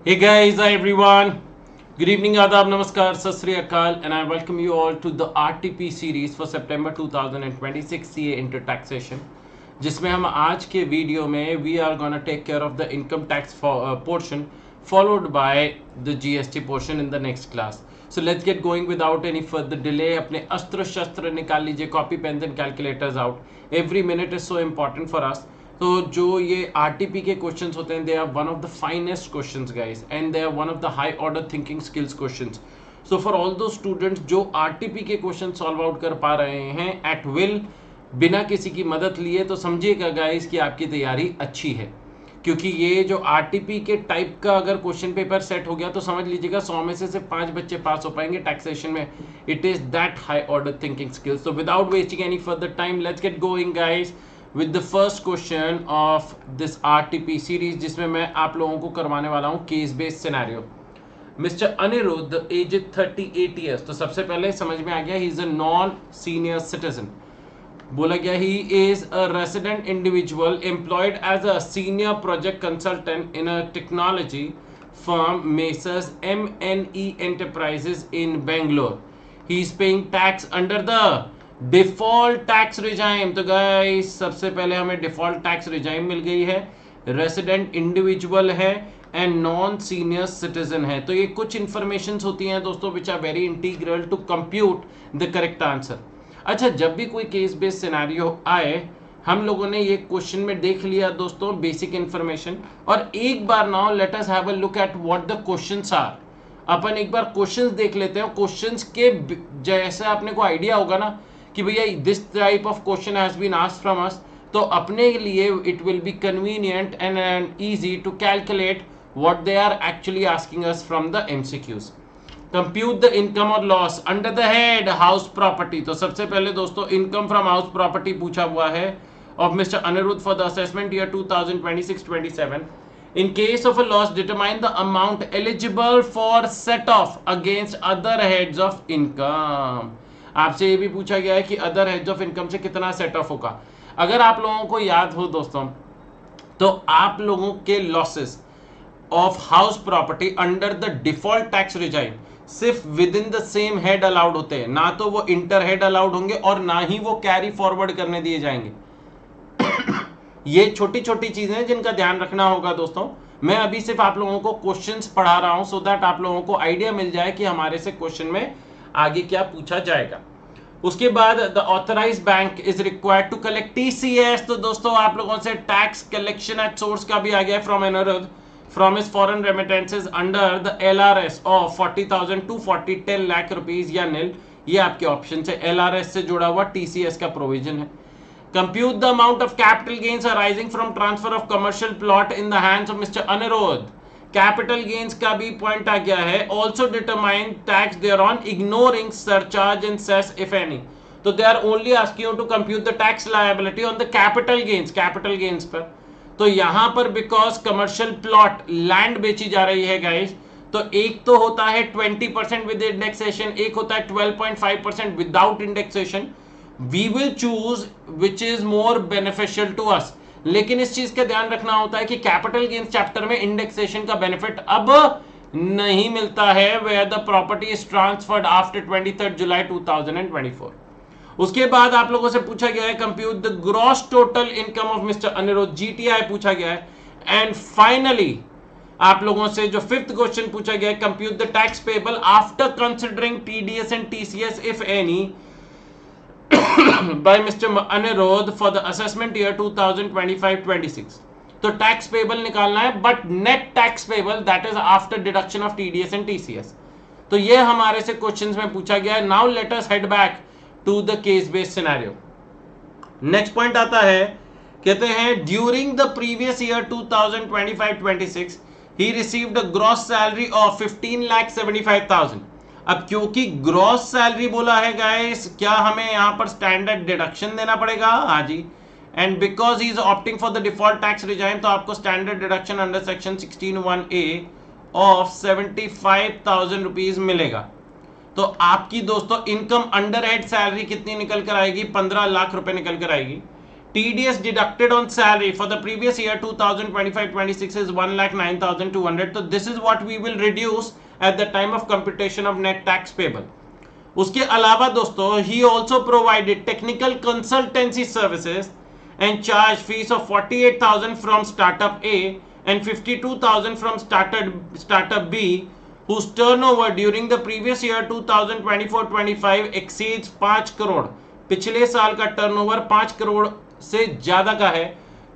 Hey guys, hi everyone. Good evening, Adab, Namaskar, Sat Sri Akal, and I welcome you all to the RTP series for September 2026 CA Inter Taxation. जिसमें हम आज के video में we are gonna take care of the income tax portion followed by the GST portion in the next class. So let's get going without any further delay. अपने अस्त्र शस्त्र निकाल लीजिए, copy pens and calculators out. Every minute is so important for us. तो जो ये RTP के questions होते हैं they are one of the finest questions guys and they are one of the high order thinking skills questions. So for all those students जो RTP के question solve out कर पा रहे हैं एट विल बिना किसी की मदद लिए, तो समझिएगा गाइस कि आपकी तैयारी अच्छी है, क्योंकि ये जो आरटीपी के टाइप का अगर क्वेश्चन पेपर सेट हो गया तो समझ लीजिएगा 100 में से सिर्फ 5 बच्चे पास हो पाएंगे टैक्सेशन में. It is that high order thinking skills. So without wasting any further time let's get going guys with the first question of this RTP series, जिसमें मैं आप लोगों को करवाने वाला हूँ case based scenario. Mr Aniruddh age 38 years. तो सबसे पहले समझ में आ गया he is a non senior citizen. बोला गया he is a resident individual employed as a senior project consultant in a technology firm Mesers MNE Enterprises in Bangalore. He is paying tax under the default tax regime. तो guys सबसे पहले हमें default tax regime मिल गई है, resident individual है and non senior citizen है. तो ये कुछ इंफॉर्मेशन होती हैं दोस्तों which are very integral to compute the correct answer. अच्छा, जब भी कोई केस बेस्ड सिनेरियो आए हम लोगों ने ये क्वेश्चन में देख लिया दोस्तों बेसिक इंफॉर्मेशन, और एक बार now let us have a look at what the questions are. अपन एक बार क्वेश्चंस देख लेते हैं. क्वेश्चंस के जैसे आपने को आइडिया होगा ना कि भैया this type of question has been asked from us, तो अपने लिए it will be convenient and easy to calculate what they are actually asking us from the MCQs. Compute the income और loss under the head house property. तो सबसे पहले दोस्तों income from house property पूछा हुआ है of Mr Aniruddh for the assessment year 2026-27. In case of a loss, determine the amount eligible for set off against other heads of income. आपसे ये भी पूछा गया है कि अदर हेड्स ऑफ इनकम से कितना सेट ऑफ होगा. अगर आप लोगों को याद हो दोस्तों, तो आप लोगों के losses of house property under the default tax regime सिर्फ within the same head allowed होते हैं, ना तो वो इंटर हेड अलाउड होंगे और ना ही वो कैरी फॉरवर्ड करने दिए जाएंगे. ये छोटी छोटी चीजें हैं जिनका ध्यान रखना होगा दोस्तों. मैं अभी सिर्फ आप लोगों को क्वेश्चंस पढ़ा रहा हूं सो दैट आप लोगों को आइडिया मिल जाए कि हमारे से क्वेश्चन में आगे क्या पूछा जाएगा. उसके बाद the authorised bank is required to collect TCS. तो दोस्तों आप लोगों से टैक्स कलेक्शन एट सोर्स का भी आ गया from Aniruddh from his foreign remittances under the LRS of 40,000 to 10 lakh rupees या नील. ये आपके ऑप्शन है. एलआरएस से जुड़ा हुआ टीसीएस का प्रोविजन है. Compute the amount of capital gains arising from transfer of commercial plot in the hands of Mr. Anirudh. Capital gains का भी पॉइंट आ गया है. Also determine tax thereon ignoring surcharge and cess if any. तो they are only asking you to compute the tax liability on the capital gains पर. तो यहाँ पर because commercial plot land बेची जा रही है guys, तो एक तो होता है 20% with indexation, एक होता है 12.5% without indexation. We will choose which is more beneficial to us. लेकिन इस चीज का ध्यान रखना होता है कि कैपिटल गेन्स चैप्टर में इंडेक्सेशन का बेनिफिट अब नहीं मिलता है where the property is transferred after 23rd July 2024. उसके बाद आप लोगों से पूछा गया है compute the gross total income of Mr Aniruddh, GTI पूछा गया है. एंड फाइनली आप लोगों से जो फिफ्थ क्वेश्चन पूछा गया है compute the tax payable after considering TDS and TCS if any by Mr. Anirudh for the assessment year 2025-26. तो टैक्स पेबल निकालना है but net tax payable that is after deduction of TDS and TCS. तो ये हमारे से questions में पूछा गया है. Now let us head back to the case based scenario. Next point आता है, कहते हैं during the previous year 2025-26 he received a gross salary of 15,75,000. अब क्योंकि ग्रॉस सैलरी बोला है गाइस, क्या हमें यहां पर स्टैंडर्ड डिडक्शन देना पड़ेगा? हाँ जी. And because he is opting for the default tax regime, तो आपको standard deduction under section 16(1)(a) of 75,000 rupees मिलेगा. तो आपकी दोस्तों इनकम अंडर हेड सैलरी कितनी निकल कर आएगी? 15 लाख रुपए निकल कर आएगी. TDS deducted on salary for the previous year 2025-26 is 1,09,200. So this is what we will reduce at the time of computation of net tax payable. उसके अलावा दोस्तों he also provided technical consultancy services and charge fees of 48,000 from startup A and 52,000 from startup B whose turnover during the previous year 2024-25 exceeds 5 crore. पिछले साल का turnover 5 crore से ज्यादा का है.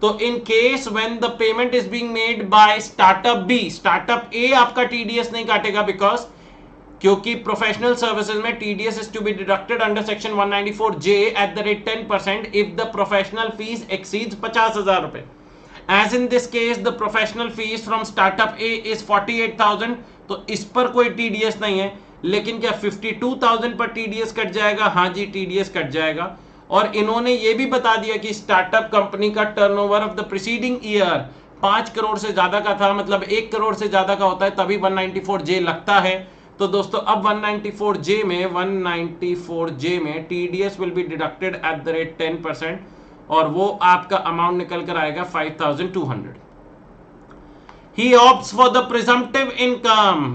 तो in case when the payment is being made by startup B, startup A आपका TDS नहीं काटेगा बिकॉज क्योंकि प्रोफेशनल सर्विसेज में TDS is to be deducted under section 194J at the rate 10% if the professional fees exceeds 50,000 रुपए. As in this case the professional fees from startup A is 48,000. तो इस पर कोई TDS नहीं है. लेकिन क्या 52,000 पर टीडीएस कट जाएगा? हाँ जी, टीडीएस कट जाएगा. और इन्होंने ये भी बता दिया कि स्टार्टअप कंपनी का turnover of the preceding year 5 crore से ज्यादा का था, मतलब 1 करोड़ से ज्यादा का होता है तभी 194J लगता है. तो दोस्तों अब 194J में TDS will be deducted at the rate 10% और वो आपका अमाउंट निकल कर आएगा 5,200. He opts for the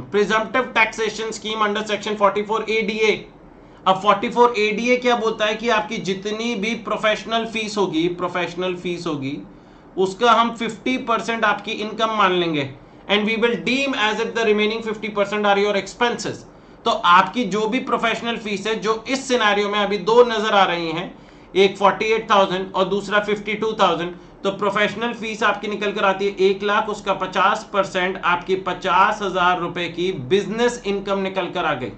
presumptive taxation scheme under section 44 ADA. अब 44 ADA क्या बोलता है कि आपकी जितनी भी प्रोफेशनल फीस होगी उसका हम 50% आपकी इनकम मान लेंगे and we will deem as if the remaining 50% are your expenses. तो आपकी जो भी प्रोफेशनल फीस है, जो इस सिनेरियो में अभी दो नजर आ रही हैं, एक 48,000 और दूसरा 52,000. तो प्रोफेशनल फीस आपकी निकल कर आती है 1 लाख, उसका 50% आपकी 50,000 रुपए की बिजनेस इनकम निकल कर आ गई.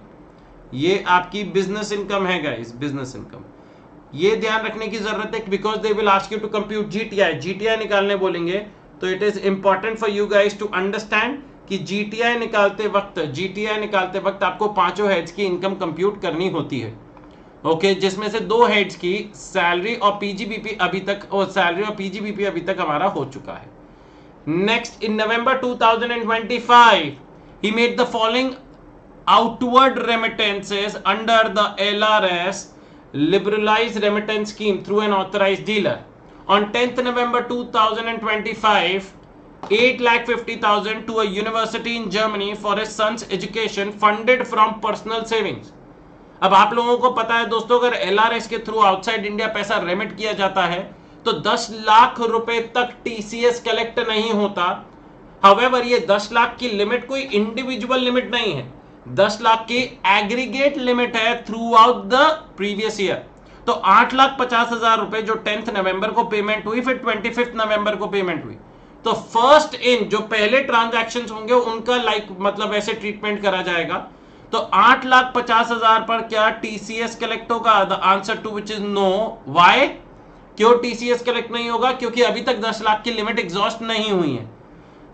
ये आपकी बिजनेस इनकम है गाइस, बिजनेस इनकम. ये ध्यान रखने की जरूरत है because they will ask you to compute GTI निकालने बोलेंगे. तो it is important for you guys to understand कि जीटीआई निकालते वक्त आपको पांचों हेड्स की इनकम कंप्यूट करनी होती है. ओके, जिसमें से 2 हेड्स की सैलरी और पीजीबीपी अभी तक हमारा हो चुका है. Next, in November 2025 he made the following outward remittances under the LRS liberalized remittance scheme through an authorized dealer. On 10th November 2025, 8,50,000 to a university in Germany for his son's education funded from personal savings. अब आप लोगों को पता है दोस्तों, अगर LRS के through outside India पैसा रेमिट किया जाता है तो 10 लाख रुपए तक TCS कलेक्ट नहीं होता. However, ये 10 लाख की लिमिट कोई इंडिविजुअल लिमिट नहीं है, 10 लाख की एग्रीगेट लिमिट है through out the previous year. तो 8,50,000 रुपए जो 10th नवंबर को पेमेंट हुई, फिर 25th नवंबर को पेमेंट हुई. तो फर्स्ट इन जो पहले ट्रांजैक्शंस होंगे उनका मतलब ऐसे ट्रीटमेंट करा जाएगा. तो 8,50,000 पर क्या टीसीएस कलेक्ट होगा? The answer to which is no. Why? क्यों टीसीएस कलेक्ट नहीं होगा? क्योंकि अभी तक 10 लाख की लिमिट एग्जॉस्ट नहीं हुई है.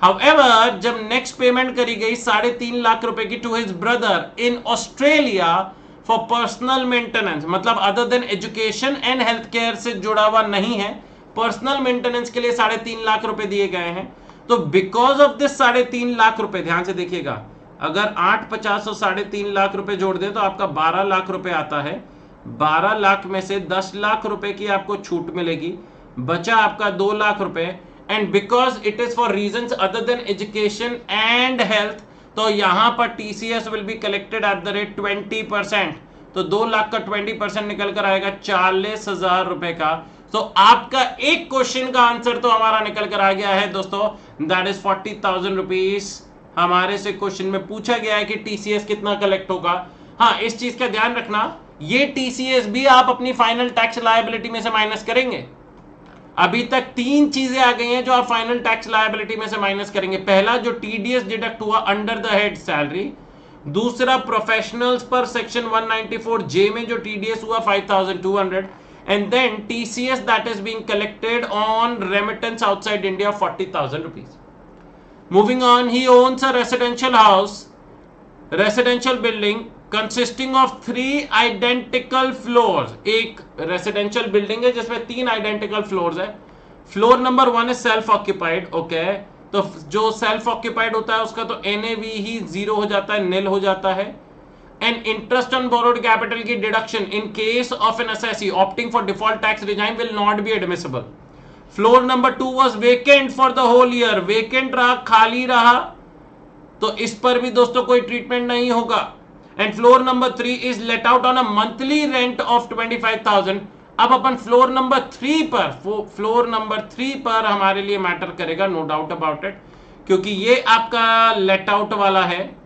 However, जब नेक्स्ट पेमेंट करी गई 3.5 लाख रुपए की to his brother in Australia for personal maintenance, मतलब other than education and health care से जुड़ा हुआ नहीं है, पर्सनल मेंटेनेंस के लिए 3.5 लाख रुपए दिए गए हैं. तो बिकॉज ऑफ दिस 3.5 लाख रुपए, ध्यान से देखिएगा, अगर 8,50 और 3.5 लाख रुपए जोड़ दे तो आपका 12 लाख रुपए आता है. 12 लाख में से 10 लाख रुपए की आपको छूट मिलेगी, बचा आपका 2 लाख रुपए. And because it is for reasons other than education and health, तो यहां पर TCS will be collected at the rate 20%. तो 2 लाख का 20% निकल कर आएगा 40,000 रुपए का. तो आपका एक क्वेश्चन का आंसर तो हमारा निकल कर आ गया है दोस्तों, दैट इज 40,000 रुपीज. हमारे से क्वेश्चन में पूछा गया है कि TCS कितना कलेक्ट होगा. हाँ, इस चीज का ध्यान रखना, ये TCS भी आप अपनी फाइनल टैक्स लायबिलिटी में से माइनस करेंगे. अभी तक 3 चीजें आ गई हैं जो आप फाइनल टैक्स लायबिलिटी में से माइनस करेंगे. पहला, जो टीडीएस डिडक्ट हुआ अंडर द हेड सैलरी. दूसरा, प्रोफेशनल्स पर सेक्शन 194J में जो टीडीएस हुआ 5,200. And then TCS that is being collected on remittance outside India 40,000 rupees. Moving on, he owns a residential building consisting of 3 identical floors. एक residential building है जिसमें 3 identical floors है. Floor number 1 है self occupied. Okay, तो जो self occupied होता है उसका तो NAV ही 0 हो जाता है, निल हो जाता है. And interest on borrowed capital की deduction in case of an assessee opting for default tax regime will not be admissible. Floor number 2 was vacant for the whole year, vacant रहा, खाली रहा, तो इस पर भी दोस्तों कोई ट्रीटमेंट नहीं होगा। And floor number 3 is let out on a monthly rent of 25,000। अब अपन फ्लोर नंबर 3 पर हमारे लिए मैटर करेगा, नो डाउट अबाउट इट, क्योंकि ये आपका लेट आउट वाला है।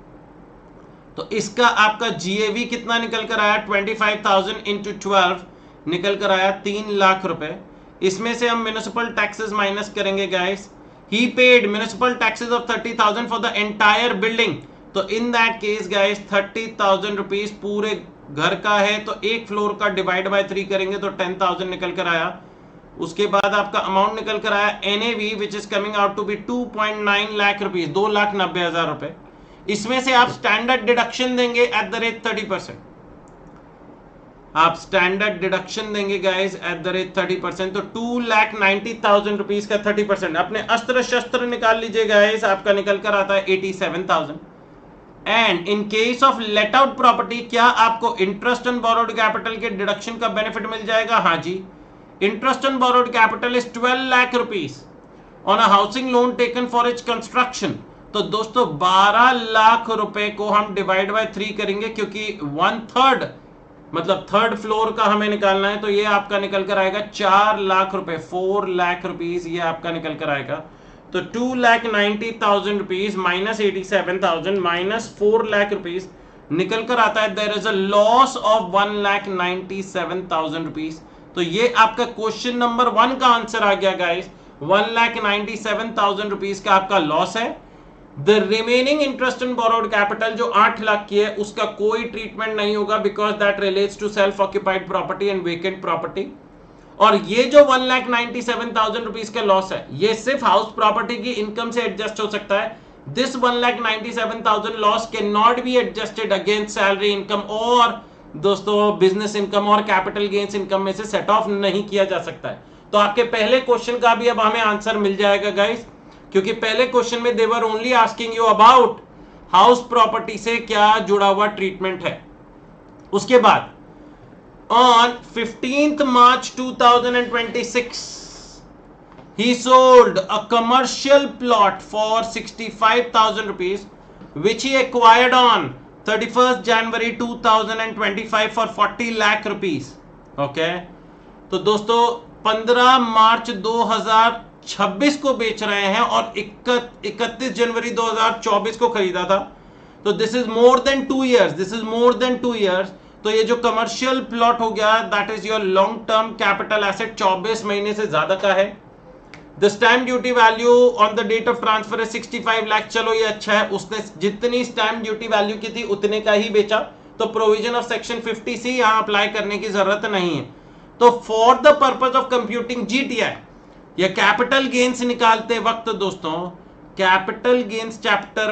तो इसका आपका जीएवी कितना निकल कर आया, 25,000 इंटू 12 निकल कर आया 3 लाख रुपए। इसमें से हम म्युनिसिपल टैक्सेस माइनस करेंगे guys. He paid municipal taxes of 30,000 for the entire building. तो in that case guys 30,000 rupees पूरे घर का है, तो एक फ्लोर का डिवाइड बाय 3 करेंगे तो 10,000 निकल कर आया। उसके बाद आपका अमाउंट निकल कर आया NAV which is coming out to be 2.9 lakh rupees, 2,90,000 रुपए। इसमें से आप स्टैंडर्ड डिडक्शन देंगे एट द रेट 30%। आप स्टैंडर्ड डिडक्शन देंगे गाइस एट द रेट 30%, तो 2,90,000 रुपीज का 30%। अपने अस्त्र शस्त्र निकाल लीजिए गाइस, आपका निकल कर आता है 87,000। And in case of let out property क्या आपको इंटरेस्ट ऑन बोरोड कैपिटल के डिडक्शन का बेनिफिट मिल जाएगा? हाँ जी, interest on borrowed capital is 12 lakh rupees on a housing loan taken for its construction. तो दोस्तों 12 लाख रुपए को हम डिवाइड बाय 3 करेंगे, क्योंकि 1/3 मतलब थर्ड फ्लोर का हमें निकालना है, तो ये आपका निकल कर आएगा 4 लाख रुपए, 4 लाख रुपीज ये आपका निकल कर आएगा। तो 2,90,000 rupees minus 87,000 minus 4 lakh rupees निकल कर आता है there is a loss of 1,97,000 rupees. तो ये आपका क्वेश्चन नंबर 1 का आंसर आ गया गाइस, 1,97,000 रुपीज का आपका लॉस है। The remaining interest in borrowed capital जो 8 लाख की है उसका कोई ट्रीटमेंट नहीं होगा, because that relates to self occupied property and vacant property. और ये जो 1,97,000 रुपीज का लॉस है ये सिर्फ हाउस प्रॉपर्टी की इनकम से एडजस्ट हो सकता है। This 1,97,000 loss can not be adjusted against salary income और दोस्तों बिजनेस इनकम और कैपिटल गेन्स इनकम में से सेट ऑफ नहीं किया जा सकता है। तो आपके पहले क्वेश्चन का भी अब हमें आंसर मिल जाएगा गाइस, क्योंकि पहले क्वेश्चन में they were only asking you about house property से क्या जुड़ा हुआ ट्रीटमेंट है। उसके बाद on 15th March 2026 he sold a commercial plot for 65,000 rupees which he acquired on 31st January 2025 for 40 lakh rupees। okay? तो दोस्तों 15 मार्च 2026 को बेच रहे हैं और 31 जनवरी 2024 को खरीदा था। तो this is more than 2 years। तो ये जो कमर्शियल प्लॉट हो गया that is your long term capital asset, 24 महीने से ज्यादा का है। The stamp duty value on the date of transfer है 65 लाख। चलो ये अच्छा है, उसने जितनी स्टैम्प ड्यूटी वैल्यू की थी उतने का ही बेचा, तो प्रोविजन ऑफ सेक्शन 50C यहां अप्लाई करने की जरूरत नहीं है। तो for the purpose of computing GTI या कैपिटल गेन्स निकालते वक्त दोस्तों कैपिटल गेन्स चैप्टर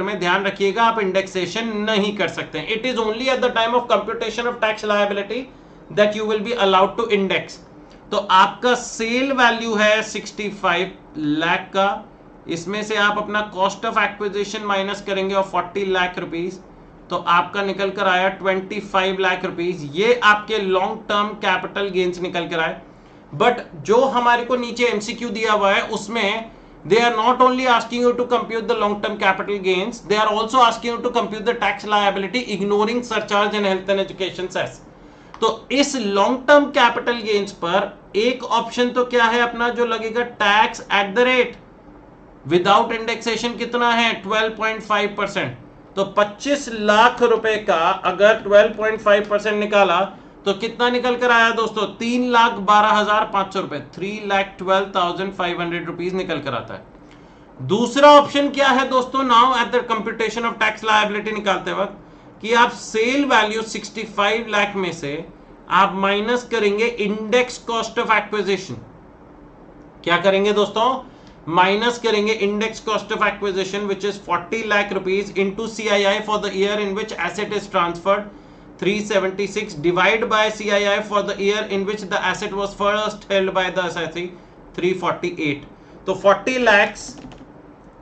में ध्यान रखिएगा आप इंडेक्सेशन नहीं कर सकते। It is only at the time of computation of tax liability that you will be allowed to index. तो आपका सेल वैल्यू है 65 लाख का, इसमें से आप अपना कॉस्ट ऑफ एक्विजिशन माइनस करेंगे और 40 लाख रुपीज, तो आपका निकल कर आया 25 लाख रुपीज। ये आपके लॉन्ग टर्म कैपिटल गेन्स निकल कर आए। बट जो हमारे को नीचे एमसीक्यू दिया हुआ है उसमें they are not only asking you to compute the long term capital gains, they are also asking you to compute the tax liability ignoring surcharge and health and education cess। तो इस long term capital gains पर एक option तो क्या है अपना जो लगेगा tax at the rate without indexation कितना है 12.5%। तो 25 लाख रुपए का अगर 12.5% निकाला तो कितना निकल कर आया दोस्तों 3,12,500 रुपए, 3,12,500 रुपीज निकल कर आता है। दूसरा ऑप्शन क्या है दोस्तों now at the computation of tax liability निकालते वक्त कि आप सेल वैल्यू 65 लाख में से आप माइनस करेंगे इंडेक्स कॉस्ट ऑफ एक्विजिशन। क्या करेंगे दोस्तों? माइनस करेंगे index cost of acquisition which is 40 lakh rupees into CII for the year in which asset is transferred 376 divide by CII for the year in which the asset was first held by the assessee 348। तो 40 lakhs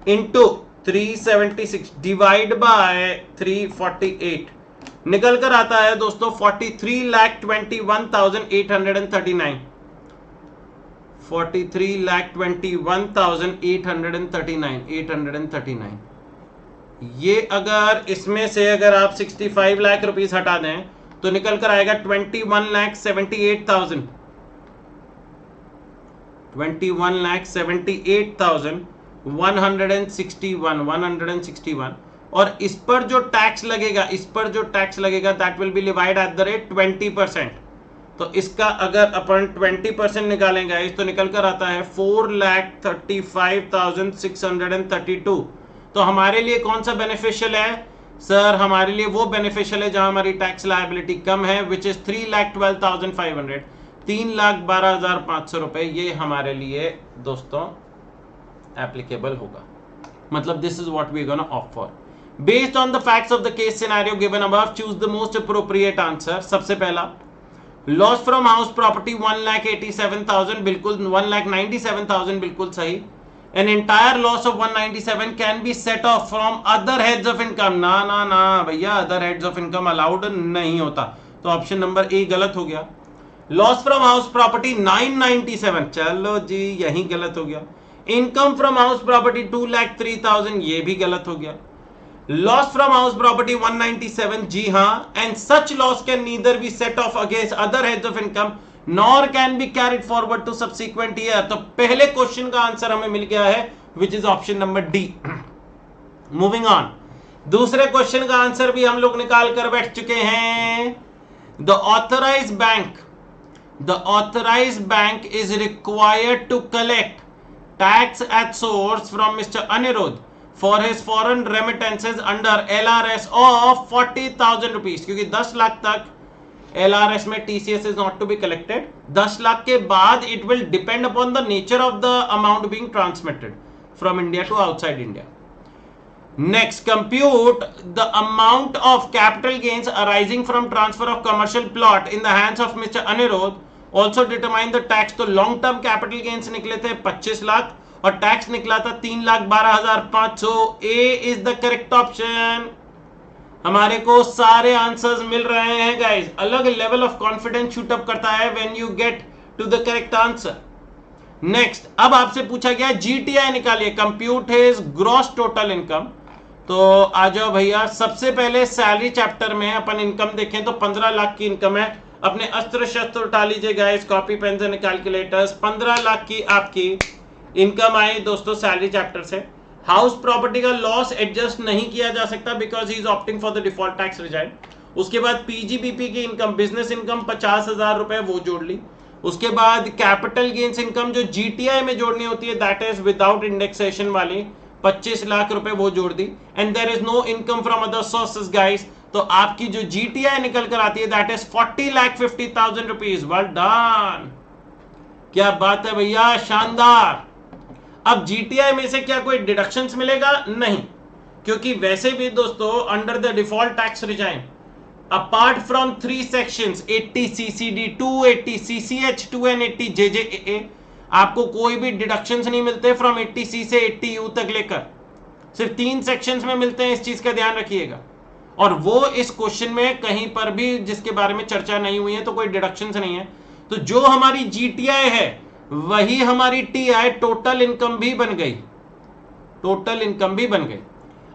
into 376 divide bye 348 निकल कर आता है दोस्तों 43,21,839 43,21,839 ये अगर इसमें से अगर आप 65 लाख रुपीस हटा दें तो निकल कर आएगा 21,78,000 161 और इस पर जो टैक्स लगेगा that will B divide eight the rate 20%। तो इसका अगर अपन 20% निकालेंगे तो निकल कर आता है 4,35,632। तो हमारे लिए कौन सा बेनिफिशियल है सर? हमारे लिए वो बेनिफिशियल है जहां हमारी टैक्स लायबिलिटी कम है, विच इज 3,12,500 3,12,500 रुपए। ये हमारे लिए दोस्तों एप्लीकेबल होगा। मतलब this is what we are gonna opt for based on the facts of the case scenario given above. Choose the most appropriate answer. सबसे पहला लॉस फ्रॉम हाउस प्रॉपर्टी 1,87,000 बिल्कुल 1,97,000 बिल्कुल सही। An entire loss of 197 can be set off from other heads of income। ना भैया other heads of income allowed नहीं होता, तो ऑप्शन नंबर ए गलत हो गया। लॉस फ्रॉम हाउस प्रॉपर्टी 997 चलो जी यही गलत हो गया। इनकम फ्रॉम हाउस प्रॉपर्टी 2,03,000 ये भी गलत हो गया। लॉस फ्रॉम हाउस प्रॉपर्टी 197 जी हाँ, and such loss can neither be set off against other heads of income nor can be carried forward to subsequent year. तो पहले क्वेश्चन का आंसर हमें मिल गया है which is option number D. Moving on, दूसरे क्वेश्चन का answer भी हम लोग निकाल कर बैठ चुके हैं। The authorised bank is required to collect tax at source from Mister Aniruddh for his foreign remittances under LRS of 40,000 rupees. क्योंकि 10 लाख तक LRS में TCS is not to be collected। 10 lakh के बाद it will depend upon the nature of the amount being transmitted from India to outside India। Next, compute the amount of capital gains arising from transfer of commercial plot in the hands of Mr. Anirudh। Also determine the tax। तो long term capital gains निकले थे 25 लाख और tax निकला था 3,12,500। A is the correct option। हमारे को सारे answers मिल रहे हैं गाइस। अलग level of confidence shoot up करता है when you get to the correct answer. Next, अब आपसे पूछा गया GTI निकालिए, compute his gross total income. तो आ जाओ भैया, सबसे पहले सैलरी चैप्टर में अपन इनकम देखें तो 15 लाख की इनकम है। अपने अस्त्र शस्त्र उठा लीजिए guys, copy pen and calculators. 15 lakh की आपकी इनकम आई दोस्तों सैलरी चैप्टर से। हाउस प्रॉपर्टी का लॉस एडजस्ट नहीं किया जा सकता because he is opting for the default tax regime. उसके बाद PGBP की इनकम, बिजनेस इनकम 50,000 रुपए वो जोड़ ली। उसके बाद कैपिटल गेन्स इनकम जो GTI में जोड़नी होती है दैट इज विदाउट इंडेक्सेशन वाली 25 लाख रुपए वो जोड़ दी। And there is no income from other sources guys. तो आपकी जो GTI निकल कर आती है that is 40,50,000 rupees. Well done, क्या बात है भैया, शानदार। अब GTI में से क्या कोई डिडक्शंस मिलेगा? नहीं, क्योंकि वैसे भी दोस्तों under the default tax resign apart from 3 sections 80 CCD 2, 80 CCH 2 and 80 JJAA आपको कोई भी डिडक्शंस नहीं मिलते फ्रॉम 80C से 80U तक लेकर। सिर्फ 3 सेक्शंस में मिलते हैं, इस चीज का ध्यान रखिएगा। और वो इस क्वेश्चन में कहीं पर भी जिसके बारे में चर्चा नहीं हुई है तो कोई डिडक्शंस नहीं है। तो जो हमारी GTI है वही हमारी TI टोटल इनकम भी बन गई, टोटल इनकम भी बन गई।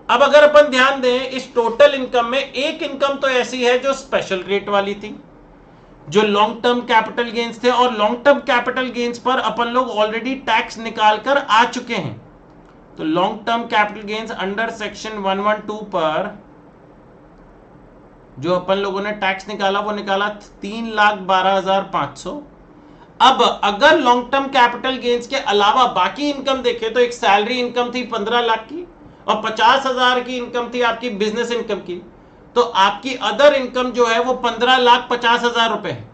अब अगर अपन ध्यान दें इस टोटल इनकम में एक इनकम तो ऐसी है जो स्पेशल रेट वाली थी, जो लॉन्ग टर्म कैपिटल गेन्स थे, और लॉन्ग टर्म कैपिटल गेन्स पर अपन लोग ऑलरेडी टैक्स निकाल कर आ चुके हैं। तो long term capital gains under section 112 पर जो अपन लोगों ने टैक्स निकाला वो निकाला 3,12,500। अब अगर लॉन्ग टर्म कैपिटल गेन्स के अलावा बाकी इनकम देखें तो एक सैलरी इनकम थी 15 लाख की और 50,000 की इनकम थी आपकी बिजनेस इनकम की। तो आपकी अदर इनकम जो है वो 15,50,000 रुपए है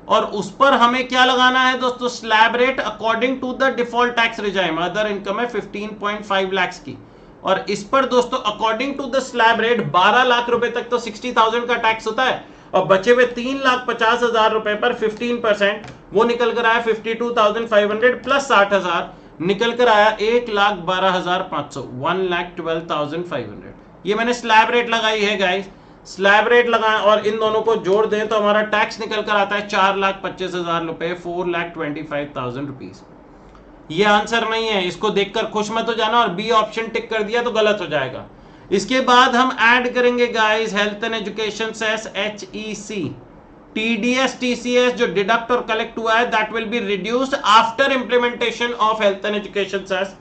और उस पर हमें क्या लगाना है दोस्तों? Slab rate according to the default tax regime. Other income है 15.5 लाख की और इस पर दोस्तों according to the slab rate 12 lakh रुपए तक तो 60,000 का टैक्स होता है और बचे हुए 3,50,000 रुपए पर 15% वो निकल कर आया 52,500 प्लस 60,000 निकल कर आया 1,12,500, 1,12,500। ये मैंने स्लैब रेट लगाई है गाइस, स्लैब रेट लगाएं और इन दोनों को जोड़ दें तो हमारा टैक्स निकल कर आता है 4,25,000 रुपए, 4,25,000 रुपीज। ये आंसर नहीं है, इसको देखकर खुश मत हो जाना और बी ऑप्शन टिक कर दिया तो गलत हो जाएगा। इसके बाद हम ऐड करेंगे guys health and education cess HEC, TDS TCS जो डिडक्ट और कलेक्ट हुआ है that will be reduced after implementation of health and education cess.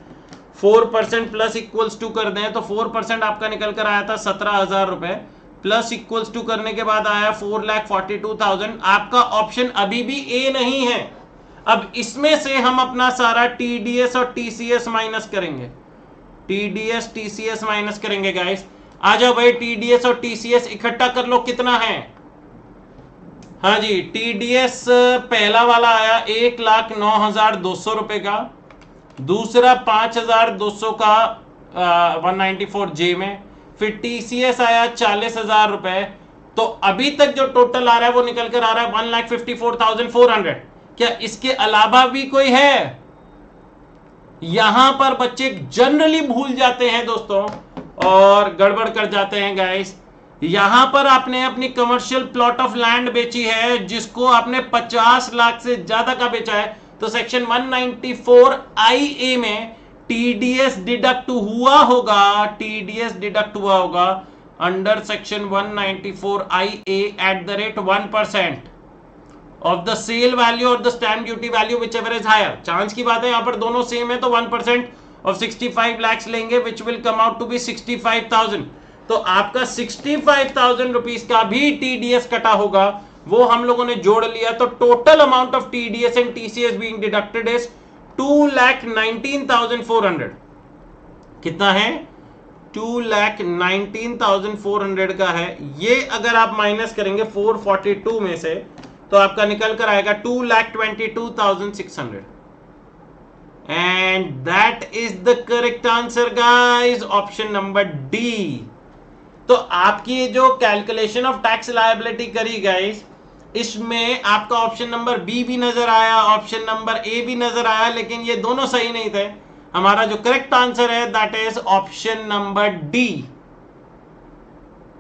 4% plus equals to कर दें तो 4% आपका निकल कर आया था 17,000 रुपए, प्लस इक्वल्स टू करने के बाद आया 4,42,000। आपका ऑप्शन अभी भी ए नहीं है। अब इसमें से हम अपना सारा TDS और TCS माइनस करेंगे, TDS TCS माइनस करेंगे गाइस। आ जाओ भाई, TDS और TCS इकट्ठा कर लो, कितना है? हाँ जी, TDS पहला वाला आया 1,09,200 रुपए का, दूसरा 5,200 का 194J में, फिर TCS आया 40,000 रुपए। तो अभी तक जो टोटल आ रहा है वो निकल कर आ रहा है 1,54,400। क्या इसके अलावा भी कोई है? यहां पर बच्चे जनरली भूल जाते हैं दोस्तों और गड़बड़ कर जाते हैं गाइस। यहां पर आपने अपनी कमर्शियल प्लॉट ऑफ लैंड बेची है जिसको आपने 50 लाख से ज्यादा का बेचा है, तो सेक्शन 194IA में TDS डिडक्ट हुआ होगा, TDS डिडक्ट हुआ होगा under section 194IA at the rate 1% of the sale value और the stamp duty value whichever is higher. Chance की बात है, यहां पर दोनों सेम है तो 1% ऑफ 65 lakhs लेंगे which will come out to be 65,000। तो आपका 65,000 रुपीज का भी TDS कटा होगा, वो हम लोगों ने जोड़ लिया। तो total amount of TDS and TCS being deducted is 2,19,400। कितना है? 2,19,400 का है। ये अगर आप माइनस करेंगे 442 में से तो आपका निकल कर आएगा 2,22,600 and that is the correct answer guys, option number D. तो आपकी जो कैलकुलेशन ऑफ टैक्स लायबिलिटी करी गाइस, इसमें आपका ऑप्शन नंबर बी भी नजर आया, ऑप्शन नंबर ए भी नजर आया, लेकिन ये दोनों सही नहीं थे। हमारा जो करेक्ट आंसर है that is option number D.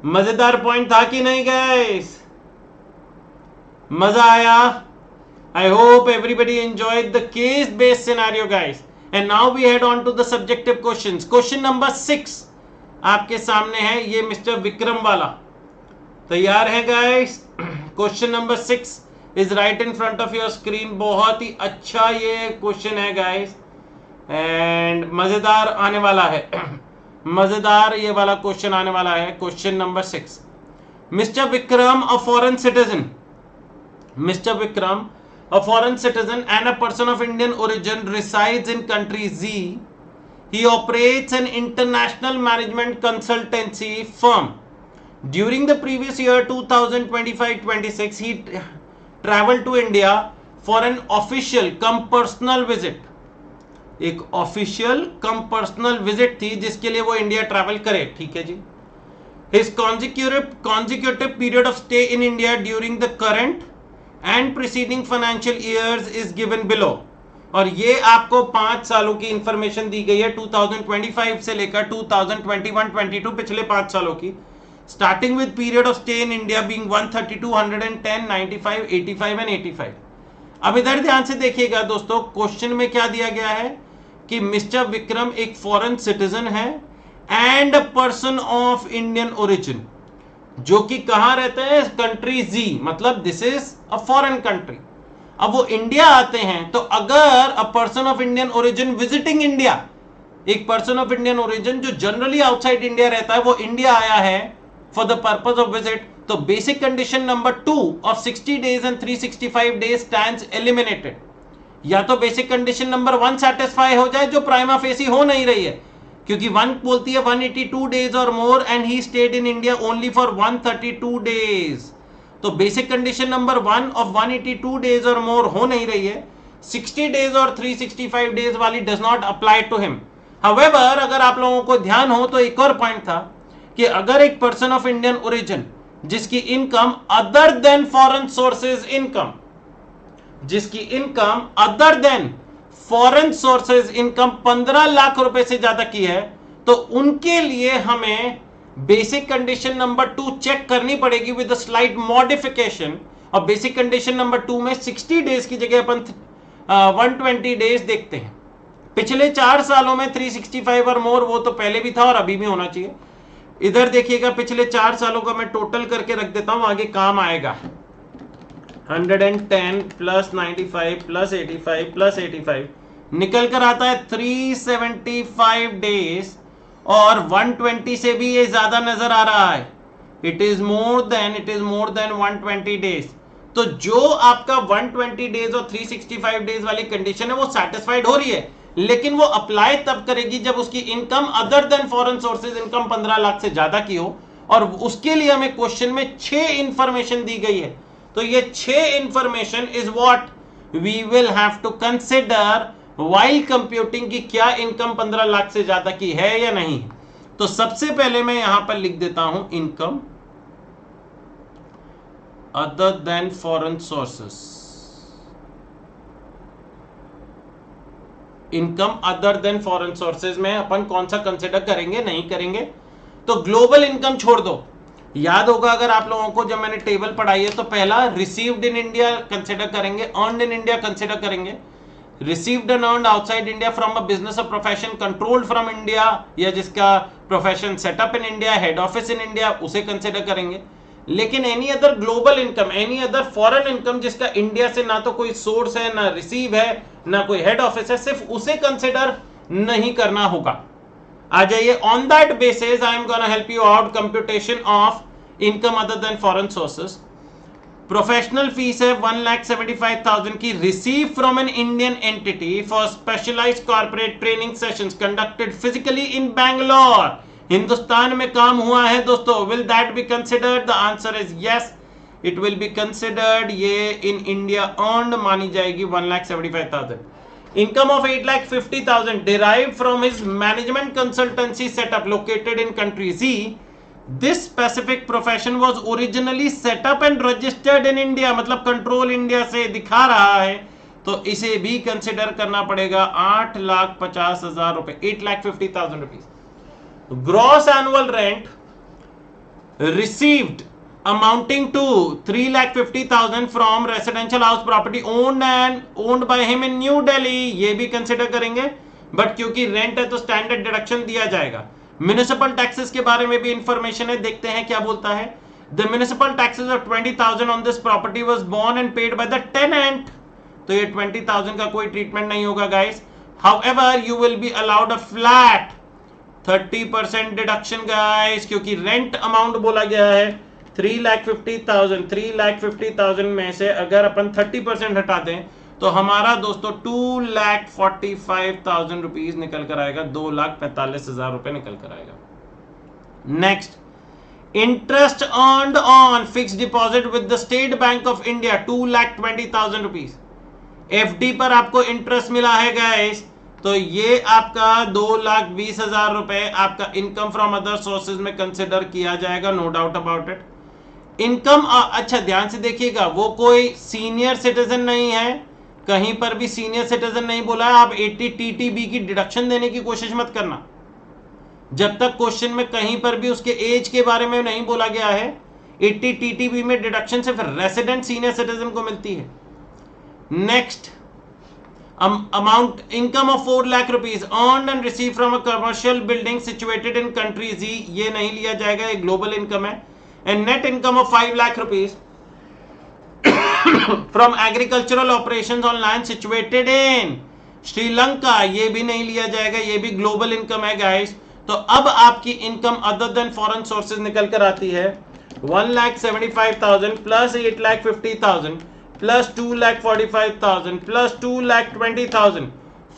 मजेदार पॉइंट था कि नहीं गाइस? मजा आया? I hope everybody enjoyed the case-based scenario, guys. And now we head on to the subjective questions. Question number 6 आपके सामने है, ये मिस्टर विक्रम वाला। तैयार है guys? Question number 6 is right in front of your screen. बहुत ही अच्छा ये क्वेश्चन है guys, and मजेदार आने वाला है। मजेदार ये वाला क्वेश्चन आने वाला है। Question number 6, mister Vikram a foreign citizen, Mr. Vikram, a foreign citizen and a person of Indian origin, resides in country Z. He operates an international management consultancy firm. During the previous year 2025-26, he traveled to India for an official cum personal visit. एक official कम personal visit थी जिसके लिए वो India travel करे, ठीक है जी। His consecutive period of stay in India during the current and preceding financial years is given below. और ये आपको 5 सालों की इंफॉर्मेशन दी गई है, 2025 से लेकर 2021-22 पिछले 5 सालों की, starting with period of stay in India being 132, 110, 95, 85 and 85। अब इधर ध्यान से देखिएगा दोस्तों, क्वेश्चन में क्या दिया गया है कि मिस्टर विक्रम एक फॉरेन सिटीजन है and a person of Indian origin, जो कि कहां रहते हैं? कंट्री जी, मतलब this is a foreign country. अब वो इंडिया आते हैं, तो अगर a person of Indian origin visiting India, एक पर्सन ऑफ इंडियन ओरिजिन जो जनरली आउटसाइड इंडिया रहता है, वो इंडिया आया है for the purpose of visit, तो basic condition number 2 of 60 days and 365 days stands eliminated. या तो बेसिक कंडीशन नंबर 1 सेटिस्फाई हो जाए जो प्राइमा फेसी हो नहीं रही है, क्योंकि 1 बोलती है 182 डेज और more and he stayed in India only for 132 days. तो basic condition number 1 of 182 days और मोर हो नहीं रही है, 60 डेज और 365 डेज वाली does not apply to him. However, अगर आप लोगों को ध्यान हो तो एक और पॉइंट था कि अगर एक पर्सन ऑफ इंडियन ओरिजिन जिसकी income other than foreign sources income, जिसकी income other than foreign sources income 15 lakh रुपए से ज्यादा की है तो उनके लिए हमें बेसिक कंडीशन नंबर 2 चेक करनी पड़ेगी विद स्लाइट मॉडिफिकेशन। और बेसिक कंडीशन नंबर 2 में 60 डेज की जगह अपन 120 डेज देखते हैं। पिछले 4 सालों में 365 और मोर वो तो पहले भी था और अभी भी होना चाहिए। इधर देखिएगा पिछले 4 सालों का मैं टोटल करके रख देता हूं, आगे काम आएगा। 110 प्लस 95 प्लस 85 प्लस 85 निकल कर आता है 375 डेज और 120 से भी ये ज्यादा नजर आ रहा है। It is more then 120 days. तो जो आपका 120 डेज और 365 डेज वाली कंडीशन है वो सेटिस्फाइड हो रही है, लेकिन वो अप्लाई तब करेगी जब उसकी income other than foreign sources income 15 lakh से ज्यादा की हो। और उसके लिए हमें क्वेश्चन में 6 इंफॉर्मेशन दी गई है। तो ये 6 information is what we will have to consider while computing की क्या इनकम 15 लाख से ज्यादा की है या नहीं। तो सबसे पहले मैं यहां पर लिख देता हूं income other than foreign sources. Income other than foreign sources में अपन कौन सा कंसिडर करेंगे, नहीं करेंगे। तो ग्लोबल इनकम छोड़ दो। याद होगा अगर आप लोगों को जब मैंने टेबल पढ़ाई है तो पहला रिसीव्ड इन इंडिया कंसिडर करेंगे, अर्नड इन इंडिया कंसिडर करेंगे, received and earned outside India from a business और प्रोफेशन कंट्रोल्ड फ्रॉम इंडिया या जिसका profession setup in India, head office in India, उसे कंसिडर करेंगे। लेकिन any other global income, any other foreign income जिसका India से ना तो कोई सोर्स है, ना रिसीव है, ना कोई हेड ऑफिस है, सिर्फ उसे कंसिडर नहीं करना होगा। आ जाइए, on that basis I am gonna help you out computation of income other than foreign sources. Professional fees है 1,75,000 की, receive from an Indian entity for specialised corporate training sessions conducted physically in Bangalore. Hindustan में काम हुआ है दोस्तों। Will that be considered? The answer is yes, it will be considered. ये in India earned मानी जाएगी 1,75,000। Income of 8,50,000 derived from his management consultancy setup located in country C. This specific profession was originally set up and registered in India, मतलब control India से दिखा रहा है, तो इसे भी कंसिडर करना पड़ेगा। 8,50,000 रुपए, 8,50,000 rupees. Gross annual rent received amounting to 3,50,000 from residential house property owned by him in New Delhi, ये भी कंसिडर करेंगे, बट क्योंकि रेंट है तो स्टैंडर्ड डिडक्शन दिया जाएगा। म्युनिसिपल टैक्सेस के बारे में भी इंफॉर्मेशन है, देखते हैं क्या बोलता है। The municipal taxes of 20,000 on this property was borne and paid by the tenant. तो ये 20,000 का कोई ट्रीटमेंट नहीं होगा guys. However you will be allowed a flat 30% deduction guys, क्योंकि रेंट अमाउंट बोला गया है 3,50,000 में से अगर अपन 30% हटा दें तो हमारा दोस्तों 2,45,000 रुपीज निकल कर आएगा, 2,45,000 रुपए निकल कर आएगा। Next, interest earned on fixed deposit with the state bank of India 2,20,000 rupees. FD पर आपको इंटरेस्ट मिला है गाइस, तो ये आपका 2,20,000 रुपए आपका इनकम फ्रॉम अदर सोर्सेज में कंसिडर किया जाएगा, no doubt about it. Income, अच्छा ध्यान से देखिएगा, वो कोई सीनियर सिटीजन नहीं है, कहीं पर भी सीनियर सिटीजन नहीं बोला है। आप 80 टीटीबी की डिडक्शन देने की कोशिश मत करना, जब तक क्वेश्चन में कहीं पर भी उसके एज के बारे में नहीं बोला गया है। 80 टीटीबी में डिडक्शन सिर्फ रेसिडेंट सीनियर सिटीजन को मिलती है। Next, amount income of 4 lakh rupees earned and received from a commercial building situated in country Z, ये नहीं लिया जाएगा, ये ग्लोबल इनकम है। and net income of 5 lakh rupees from agricultural operations on land situated in Sri Lanka, ये भी नहीं लिया जाएगा, ये भी ग्लोबल इनकम है गाइस। तो अब आपकी income other than foreign sources निकल कर आती है 1,75,000 प्लस 8,50,000 प्लस 2,45,000 प्लस 2,20,000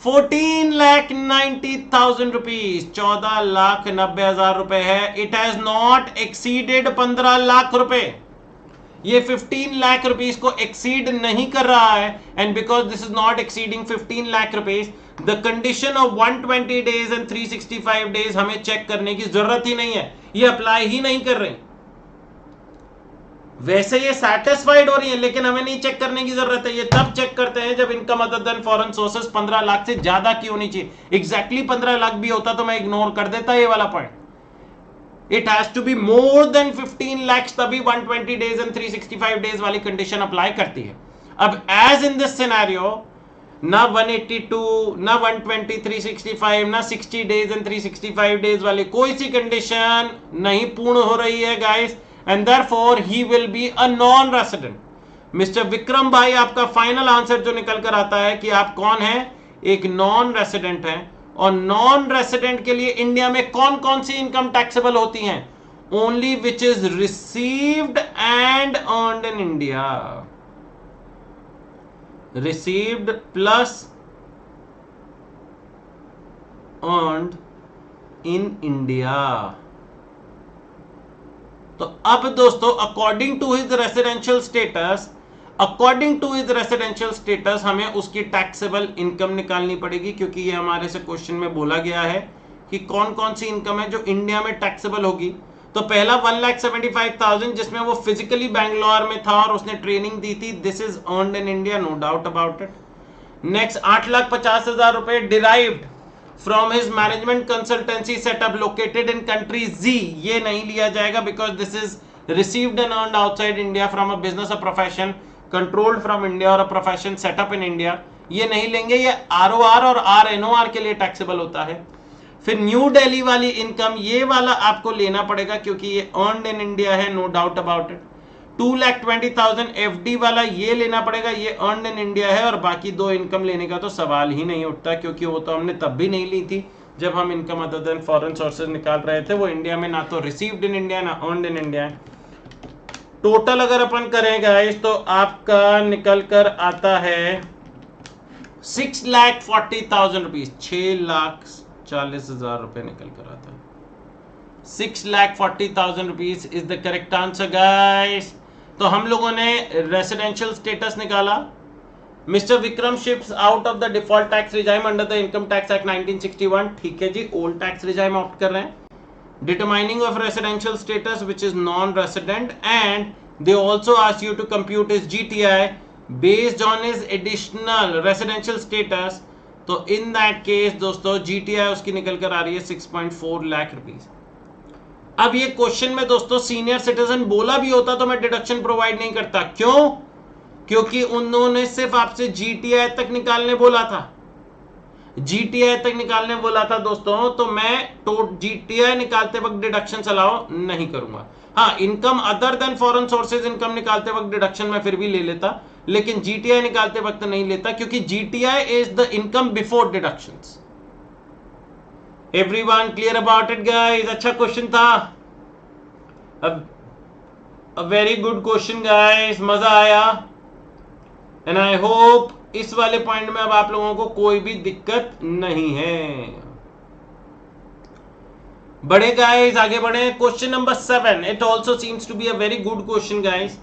14,90,000 रुपीज, 14,90,000 रुपए है। It has not exceeded 15 lakh रुपए, ये 15 लाख रुपीज को एक्सीड नहीं कर रहा है। And because this is not exceeding 15 lakh rupees, the condition of 120 days and 365 days हमें चेक करने की जरूरत ही नहीं है, ये अप्लाई ही नहीं कर रही। वैसे ये सेटिस्फाइड हो रही है, लेकिन हमें नहीं चेक करने की जरूरत है। ये तब चेक करते हैं जब income other than foreign sources 15 lakh से ज्यादा की होनी चाहिए। एग्जैक्टली 15 लाख भी होता तो मैं इग्नोर कर देता ये वाला point. It has to be more than 15 lakhs, तभी 120 डेज एंड 365 डेज वाली कंडीशन अप्लाई करती है। अब एज इन दिस सिनेरियो, ना 182, ना 120, 365, ना 60 डेज एंड 365 डेज वाली कोई सी कंडीशन नहीं पूर्ण हो रही है guys, and therefore he will be a non resident. Mister Vikram भाई, आपका फाइनल आंसर जो निकल कर आता है कि आप कौन है, एक नॉन रेसिडेंट है। और नॉन रेसिडेंट के लिए इंडिया में कौन कौन सी इनकम टैक्सेबल होती हैं? Only which is received and earned in India. Received plus earned in India. तो अब दोस्तों, according to his residential status हमें उसकी टैक्सेबल इनकम निकालनी पड़ेगी, क्योंकि ये हमारे से क्वेश्चन में बोला गया है कि कौन कौन सी इनकम है जो इंडिया में टैक्सेबल होगी। तो पहला 1,75,000 जिसमें वो फिजिकली बैंगलोर में था और उसने ट्रेनिंग दी थी, this is earned in India, no doubt about it. Next 8,50,000 रुपए derived from his management consultancy setup located in country जी, ये नहीं लिया जाएगा because this is received and earned outside India from a business, a profession controlled from India और a profession setup in India, ये नहीं लेंगे। ये ROR और RNOR के लिए टैक्सेबल होता है। फिर न्यू दिल्ली वाली इनकम, ये वाला आपको लेना पड़ेगा क्योंकि ये अर्न्ड इन इंडिया है, no doubt about it. 2,20,000 FD वाला ये लेना पड़ेगा, ये अर्न्ड इन इंडिया है। और बाकी दो इनकम लेने का तो सवाल ही नहीं उठता, क्योंकि वो तो हमने तब भी नहीं ली थी जब हम income other than foreign sources निकाल रहे थे। वो इंडिया में ना तो रिसीव्ड इन इंडिया ना अर्न्ड इन इंडिया है। टोटल अगर अपन करें गाइस तो आपका निकल कर आता है 6,40,000 रुपीज, 6,40,000 रुपए निकल कर आता है। 6,40,000 rupees is the correct answer guys. तो हम लोगों ने रेसिडेंशियल स्टेटस निकाला। Mister Vikram ships out of the default tax regime under the income tax act 1961, ठीक है जी, ओल्ड टैक्स रिजाइम ऑप्ट कर रहे हैं। Determining of residential status which is non-resident, and they also ask you to compute his GTI based on his additional residential status. तो in that case दोस्तों GTI उसकी निकल कर आ रही है 6.4 लाख रुपीज। अब ये क्वेश्चन में दोस्तों सीनियर सिटीजन बोला भी होता तो मैं डिडक्शन प्रोवाइड नहीं करता। क्यों? क्योंकि उन्होंने सिर्फ आपसे GTI तक निकालने बोला था, GTI तक निकालने बोला था दोस्तों, तो मैं GTI निकालते वक्त डिडक्शन अलाउ नहीं करूंगा। हाँ, income other than foreign sources income निकालते वक्त डिडक्शन मैं फिर भी ले लेता, लेकिन GTI निकालते वक्त नहीं लेता, क्योंकि GTI is the income before deductions. Everyone clear about it guys? अच्छा क्वेश्चन था, अ वेरी गुड क्वेश्चन गाइस, मजा आया। एंड आई होप इस वाले पॉइंट में अब आप लोगों को कोई भी दिक्कत नहीं है। बड़े गाइस, आगे बढ़े। Question number 7, it also seems to be a very good question guys.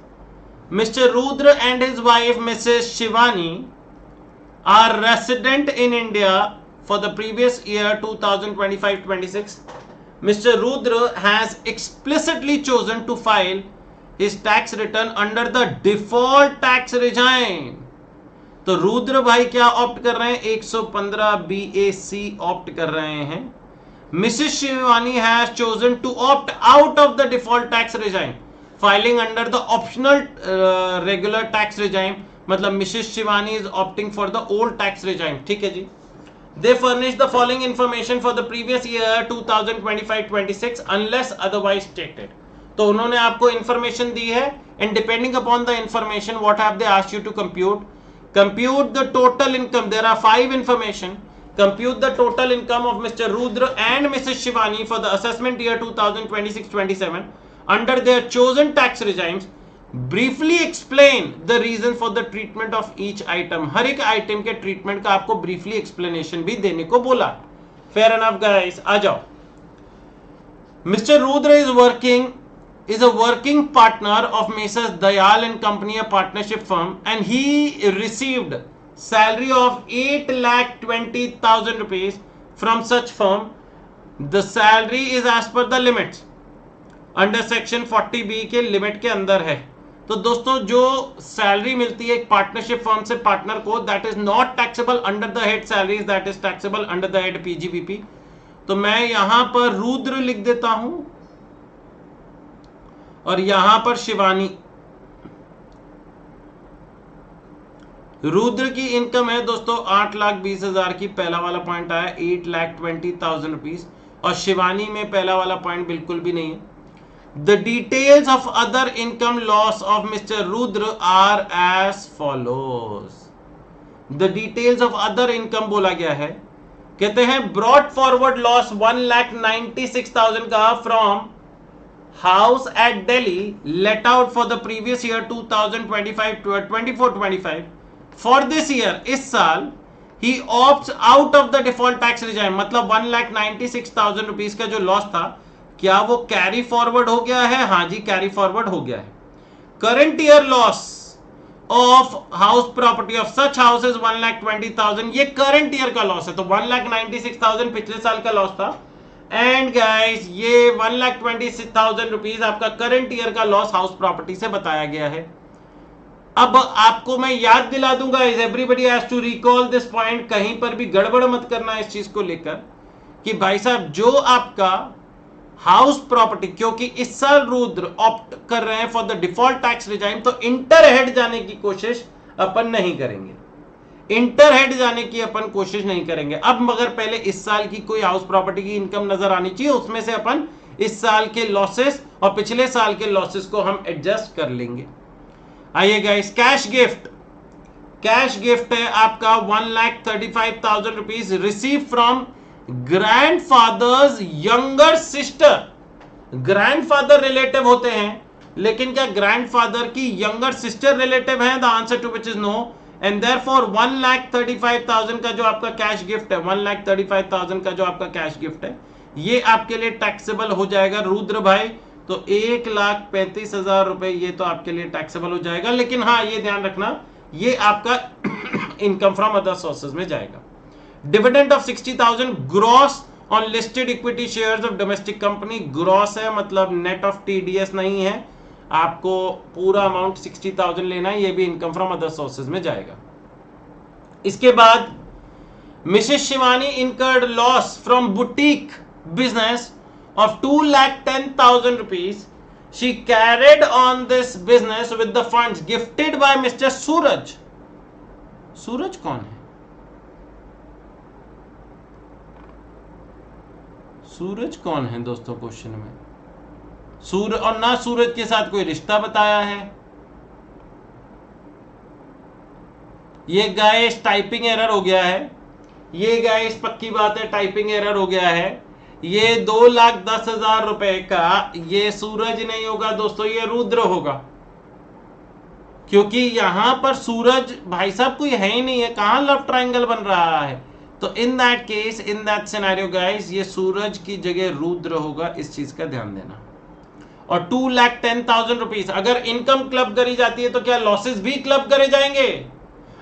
Mister Rudra and his wife Mrs Shivani are resident in India for the previous year 2025-26. Mr. Rudra has explicitly chosen to file his tax return under the default tax regime. तो रुद्र भाई क्या opt कर रहे हैं? 115 BAC opt कर रहे हैं। Mrs Shivani has chosen to opt out of the default tax regime, filing under the optional regular tax regime. मतलब Mrs Shivani is opting for the old tax regime, ठीक है जी। They furnish the following information for the previous year 2025-26 unless otherwise stated. तो उन्होंने आपको information दी है, and depending upon the information, what have they asked you to compute? Compute the total income. There are 5 information. Compute the total income of Mr. Rudra and Mrs. Shivani for the assessment year 2026-27 under their chosen tax regimes. Briefly explain the reason for the treatment of each item. हर एक item के treatment का आपको briefly explanation भी देने को बोला। Fair enough guys, आ जाओ। Mister Rudra is a working partner of Messrs. Dayal and Company, a partnership firm, and he received salary of 8,20,000 rupees from such firm. The salary is as per the limits. Under section 40B के limit के अंदर है। तो दोस्तों जो salary मिलती है एक पार्टनरशिप फर्म से पार्टनर को, that is not taxable under the head salaries, that is taxable under the head PGBP. तो मैं यहां पर रुद्र लिख देता हूं और यहां पर शिवानी। रुद्र की इनकम है दोस्तों 8,20,000 की, पहला वाला पॉइंट आया 8,20,000 रुपीज, और शिवानी में पहला वाला पॉइंट बिल्कुल भी नहीं है। The details of other income loss of mister Rudra are as follows. The details of other income बोला गया है, कहते हैं ब्रॉट फॉरवर्ड लॉस 1,96,000 का from house at Delhi let out for the previous year 2024-25 for this year, इस साल he opts out of the default tax regime, मतलब 1,96,000 rupees का जो लॉस था क्या वो कैरी फॉरवर्ड हो गया है? हाँ जी, कैरी फॉरवर्ड हो गया है। Current year loss of house property of such house is 1,20,000, ये करंट ईयर का लॉस है। तो 1,96,000 पिछले साल का लॉस था, एंड गाइस ये 1,26,000 रुपीज आपका करंट ईयर का लॉस हाउस प्रॉपर्टी से बताया गया है। अब आपको मैं याद दिला दूंगा, is everybody has to recall this point, कहीं पर भी गड़बड़ मत करना इस चीज को लेकर कि भाई साहब जो आपका हाउस प्रॉपर्टी, क्योंकि इस साल रुद्र ऑप्ट कर रहे हैं for the default tax regime, तो इंटर हेड जाने की कोशिश अपन नहीं करेंगे, इंटर हेड जाने की अपन कोशिश नहीं करेंगे। अब मगर पहले इस साल की कोई हाउस प्रॉपर्टी की इनकम नजर आनी चाहिए, उसमें से अपन इस साल के लॉसेस और पिछले साल के लॉसेस को हम एडजस्ट कर लेंगे। आइए guys, cash gift, cash gift है आपका 1,35,000 rupees receive from grandfather's younger sister. Grandfather relative होते हैं, लेकिन क्या ग्रैंडफादर की यंगर सिस्टर रिलेटिव है? The answer to which is no, and therefore 1,35,000 का जो आपका कैश गिफ्ट है, 1,35,000 का जो आपका कैश गिफ्ट है, ये आपके लिए टैक्सेबल हो जाएगा रुद्र भाई। तो 1,35,000 रुपए ये तो आपके लिए टैक्सेबल हो जाएगा, लेकिन हाँ ये ध्यान रखना ये आपका इनकम फ्रॉम अदर सोर्सेज में जाएगा। Dividend of 60,000 gross on listed equity shares of domestic company, gross है मतलब नेट ऑफ टीडीएस नहीं है, आपको पूरा अमाउंट 60,000 लेना है, ये भी इनकम फ्रॉम अदर सोर्सेज में जाएगा। इसके बाद Mrs Shivani incurred loss from boutique business of 2,10,000 rupees. She carried on this business with the funds gifted by Mr. Suraj. सूरज कौन है? सूरज कौन है दोस्तों क्वेश्चन में? सूरज, और ना सूरज के साथ कोई रिश्ता बताया है। ये गाइस टाइपिंग एरर हो गया है, ये गाइस पक्की बात है टाइपिंग एरर हो गया है। ये 2,10,000 रुपए का ये सूरज नहीं होगा दोस्तों, ये रुद्र होगा, क्योंकि यहां पर सूरज भाई साहब कोई है ही नहीं है, कहां लव ट्रायंगल बन रहा है। तो in that case, in that scenario guys, ये सूरज की जगह रुद्र होगा, इस चीज का ध्यान देना। और 2,10,000 रुपीज अगर इनकम क्लब करी जाती है तो क्या लॉसेस भी क्लब करे जाएंगे?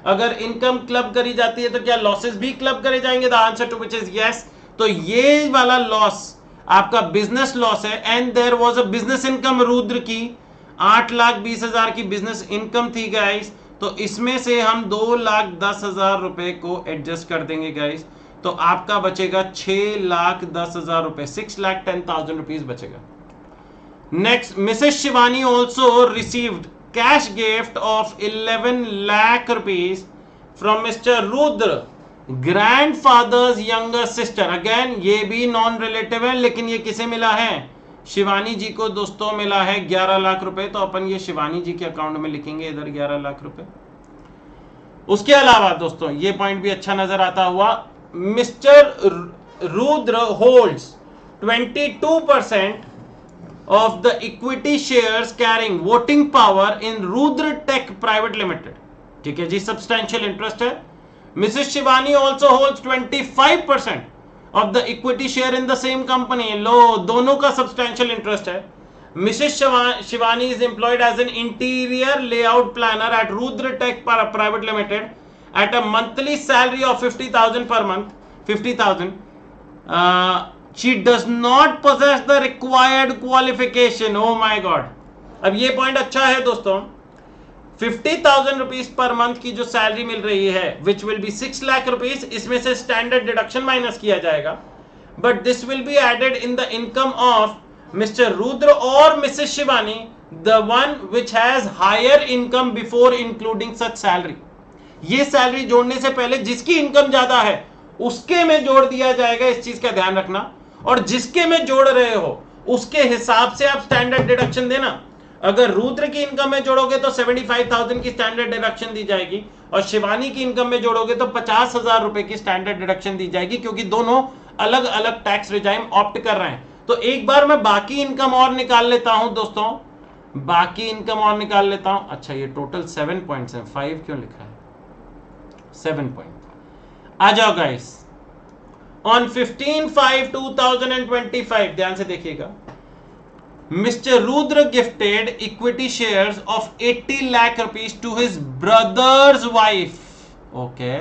अगर इनकम क्लब करी जाती है तो क्या लॉसेस भी क्लब करे जाएंगे? The answer to which is yes. तो ये वाला लॉस आपका बिजनेस लॉस है, and there was a business income Rudra की 8,20,000 की बिजनेस इनकम थी गाइस, तो इसमें से हम 2,10,000 रुपए को एडजस्ट कर देंगे गाइस, तो आपका बचेगा 6,10,000 रुपए, 6,10,000 रुपीज बचेगा। Next, Mrs Shivani also received cash gift of 11 lakh rupees from mister Rudra grandfathers younger sister. Again ये भी नॉन रिलेटिव है, लेकिन ये किसे मिला है? शिवानी जी को दोस्तों मिला है 11 लाख रुपए, तो अपन ये शिवानी जी के अकाउंट में लिखेंगे इधर 11 लाख रुपए। उसके अलावा दोस्तों ये पॉइंट भी अच्छा नजर आता हुआ, mister Rudra holds 22% of the equity shares carrying voting power in Rudra Tech Private Limited। ठीक है जी, सब्सटैंशियल इंटरेस्ट है। Mrs. Shivani also holds 25% of the equity share in the same company। लो, दोनों का सब्सटैंशियल इंटरेस्ट है। Mrs. Shivani is employed as an interior layout planner at Rudra Tech Private Limited at a monthly salary of 50,000 per month, 50,000. She does not possess the required qualification। Oh my God। अब ये point अच्छा है दोस्तों, 50,000 rupees per month की जो salary मिल रही है which will be 6 lakh rupees, इसमें से स्टैंडर्ड डिडक्शन माइनस किया जाएगा, but this will be added in the income of mister Rudra और Mrs Shivani, the one which has higher income before including such salary. ये सैलरी जोड़ने से पहले जिसकी इनकम ज्यादा है उसके में जोड़ दिया जाएगा, इस चीज का ध्यान रखना, और जिसके में जोड़ रहे हो उसके हिसाब से आप स्टैंडर्ड डिडक्शन देना। अगर रुद्र की इनकम में जोड़ोगे तो 75,000 की स्टैंडर्ड डिडक्शन दी जाएगी, और शिवानी की इनकम में जोड़ोगे तो 50,000 रुपए की स्टैंडर्ड डिडक्शन दी जाएगी, क्योंकि दोनों अलग अलग टैक्स रिजाइम ऑप्ट कर रहे हैं। तो एक बार मैं बाकी इनकम और निकाल लेता हूं दोस्तों, बाकी इनकम और निकाल लेता हूं। अच्छा, ये टोटल 7 पॉइंट्स है, 5 क्यों लिखा है, 7 पॉइंट। आ जाओ गाइस, ऑन 15/5/2025 ध्यान से देखिएगा, Mister Rudra gifted equity shares of 80 lakh rupees to his brother's wife. Okay,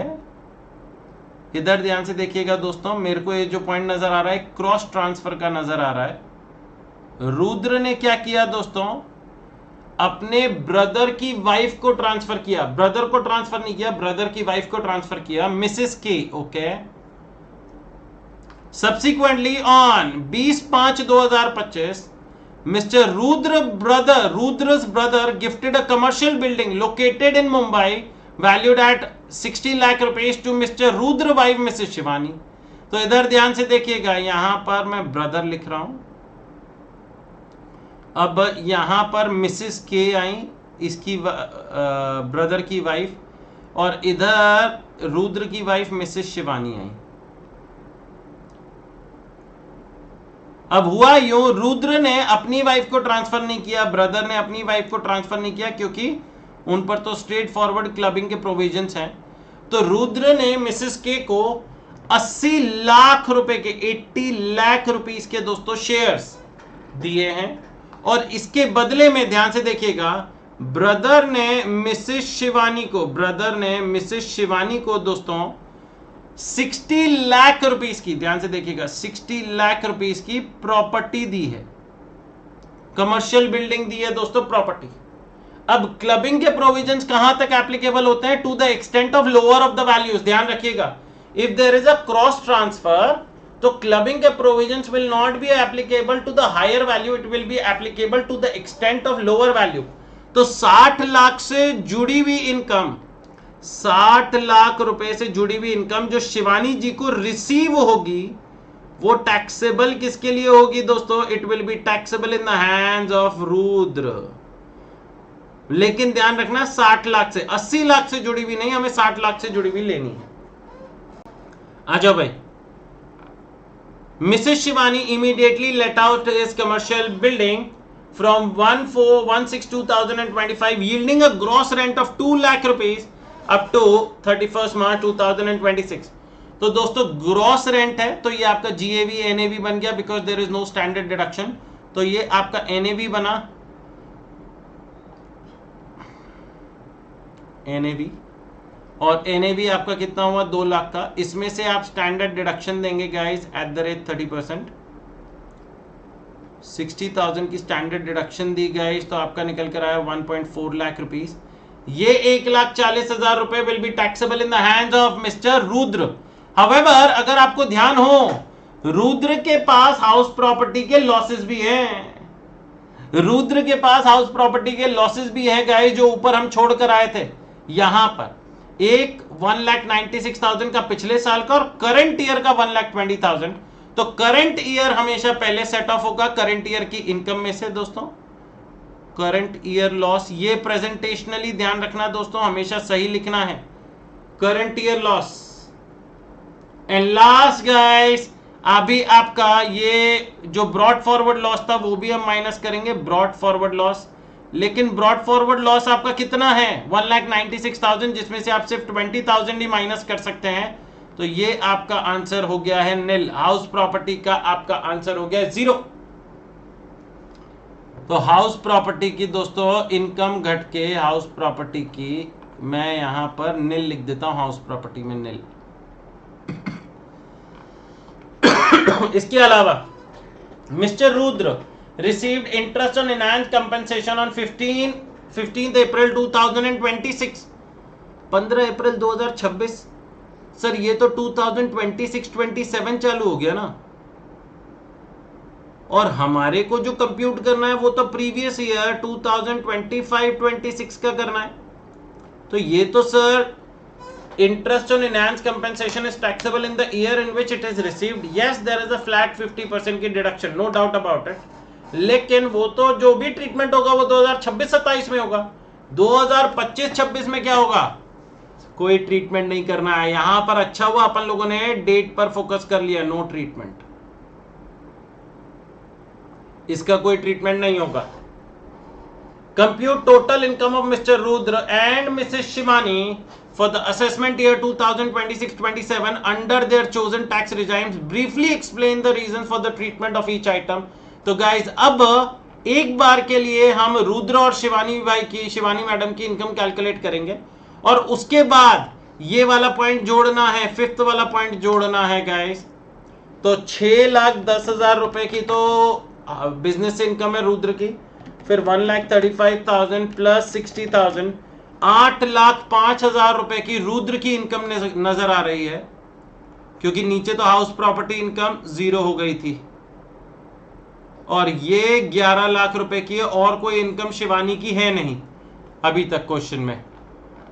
इधर ध्यान से देखिएगा दोस्तों, मेरे को ये जो पॉइंट नजर आ रहा है क्रॉस ट्रांसफर का नजर आ रहा है। रुद्र ने क्या किया दोस्तों, अपने ब्रदर की वाइफ को ट्रांसफर किया, ब्रदर को ट्रांसफर नहीं किया, ब्रदर की वाइफ को ट्रांसफर किया, मिसेस के। Okay, subsequently on 20/5/2025 Mr. Rudra's brother gifted a commercial building located in Mumbai valued at 60 lakh rupees to Mr. Rudra wife Mrs. Shivani। तो इधर ध्यान से देखिएगा, यहां पर मैं ब्रदर लिख रहा हूं, अब यहां पर मिसेस के आई, इसकी ब्रदर की वाइफ, और इधर रुद्र की वाइफ मिसेस शिवानी आई। अब हुआ यूं, रुद्र ने अपनी वाइफ को ट्रांसफर नहीं किया, ब्रदर ने अपनी वाइफ को ट्रांसफर नहीं किया, क्योंकि उन पर तो स्ट्रेट फॉरवर्ड क्लबिंग के प्रोविजंस हैं। तो रुद्र ने मिसेस के को 80 लाख रुपए के, 80 लाख रुपीस के दोस्तों शेयर्स दिए हैं, और इसके बदले में ध्यान से देखिएगा, ब्रदर ने मिसेस शिवानी को दोस्तों 60 लाख रुपीस की, ध्यान से देखिएगा, 60 लाख रुपीस की प्रॉपर्टी दी है, कमर्शियल बिल्डिंग दी है दोस्तों, प्रॉपर्टी। अब क्लबिंग के प्रोविजंस कहां तक एप्लीकेबल होते हैं, to the extent of lower of the values. ध्यान रखिएगा, if there is a cross transfer, तो क्लबिंग के provisions will not be applicable to the higher value, it will be applicable to the extent of lower value. तो 60 लाख से जुड़ी हुई income, 60 lakh रुपए से जुड़ी हुई इनकम जो शिवानी जी को रिसीव होगी, वो टैक्सेबल किसके लिए होगी दोस्तों, it will be taxable in the hands of Rudra. लेकिन ध्यान रखना, 60 लाख से, 80 लाख से जुड़ी हुई नहीं, हमें 60 लाख से जुड़ी हुई लेनी है। आ जाओ भाई, Mrs Shivani immediately let out his commercial building from 1/4/1/6/2025 yielding a gross rent of 2 lakh rupees up to 31 March 2026। तो दोस्तों ग्रॉस रेंट है, तो ये आपका जीएवी एनएवी बन गया, because there is no standard deduction. तो ये आपका एनएवी बना, एनएवी, और एनएवी आपका कितना हुआ, 2 लाख का। इसमें से आप स्टैंडर्ड डिडक्शन देंगे गाइस एट द रेट 30%, 60,000 की स्टैंडर्ड डिडक्शन दी गाइस, तो आपका निकल कर आया 1.4 लाख रुपीज। ये 1,40,000 रुपए will be taxable in the hands of mister Rudra. However, अगर आपको ध्यान हो, रुद्र के पास हाउस प्रॉपर्टी के लॉसेस भी हैं, रुद्र के पास हाउस प्रॉपर्टी के लॉसेस भी हैं गाइस, जो ऊपर हम छोड़ कर आए थे। यहां पर एक 1,96,000 का पिछले साल का, और करंट ईयर का 1,20,000। तो करंट ईयर हमेशा पहले सेट ऑफ होगा करंट ईयर की इनकम में से दोस्तों, करंट ईयर लॉस। ये प्रेजेंटेशनली ध्यान रखना दोस्तों, हमेशा सही लिखना है, current year loss. And last guys, अभी आपका ये जो ब्रॉड फॉरवर्ड लॉस था वो भी हम माइनस करेंगे, ब्रॉड फॉरवर्ड लॉस। लेकिन ब्रॉड फॉरवर्ड लॉस आपका कितना है, 1,96,000, जिसमें से आप सिर्फ 20,000 ही माइनस कर सकते हैं। तो ये आपका आंसर हो गया है निल, हाउस प्रॉपर्टी का आपका आंसर हो गया 0। तो हाउस प्रॉपर्टी की दोस्तों इनकम घट के हाउस प्रॉपर्टी की मैं यहां पर निल लिख देता हूं, हाउस प्रॉपर्टी में निल। इसके अलावा mister Rudra received interest on enhanced compensation on 15 April 2026, 15 April 2026। Sir ये तो 2026-27 चालू हो गया ना, और हमारे को जो कंप्यूट करना है वो तो प्रीवियस ईयर 2025-26 का करना है। तो ये तो sir interest on enhanced compensation is taxable in the year in which it is received. Yes, there is a flat 50% की deduction, no doubt about it. लेकिन वो तो जो भी ट्रीटमेंट होगा वो 2026-27 में होगा। 2025-26 में क्या होगा? कोई ट्रीटमेंट नहीं करना है। यहां पर अच्छा हुआ अपन लोगों ने डेट पर फोकस कर लिया, नो ट्रीटमेंट, इसका कोई ट्रीटमेंट नहीं होगा। Compute total income of mister Rudra and Mrs Shivani for the assessment year 2026-27 under their chosen tax regimes. Briefly explain the reasons for the treatment of each item. तो guys अब एक बार के लिए हम रुद्र और शिवानी मैडम की इनकम कैलकुलेट करेंगे, और उसके बाद ये वाला पॉइंट जोड़ना है, फिफ्थ वाला पॉइंट जोड़ना है गाइस। तो 6,10,000 रुपए की तो बिजनेस इनकम है रुद्र की, फिर 1,35,000 प्लस 60,000, 8,05,000 रुपए की रुद्र की इनकम नजर आ रही है, क्योंकि नीचे तो हाउस प्रॉपर्टी इनकम 0 हो गई थी, और ये 11 लाख रुपए की है, और कोई इनकम शिवानी की है नहीं अभी तक क्वेश्चन में,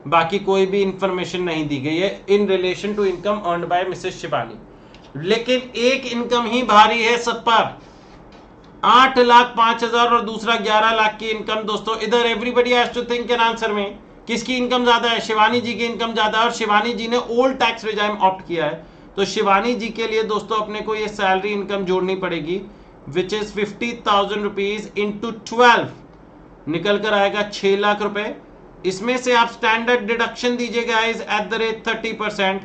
बाकी कोई भी इंफॉर्मेशन नहीं दी गई है in relation to income earned by Mrs Shivani. लेकिन एक इनकम ही भारी है सब पर, 8,05,000 और दूसरा 11 लाख की इनकम। दोस्तों इधर everybody has to think an answer में किसकी इनकम ज्यादा है? शिवानी जी की इनकम ज्यादा है, और शिवानी जी ने ओल्ड टैक्स रिजाइम ऑप्ट किया है। तो शिवानी जी के लिए दोस्तों अपने को ये सैलरी इनकम जोड़नी पड़ेगी, विच इज 50,000 रुपीज इंटू 12, निकल कर आएगा 6 लाख रुपए। इसमें से आप स्टैंडर्ड डिडक्शन दीजिएगा एट द रेट 30%।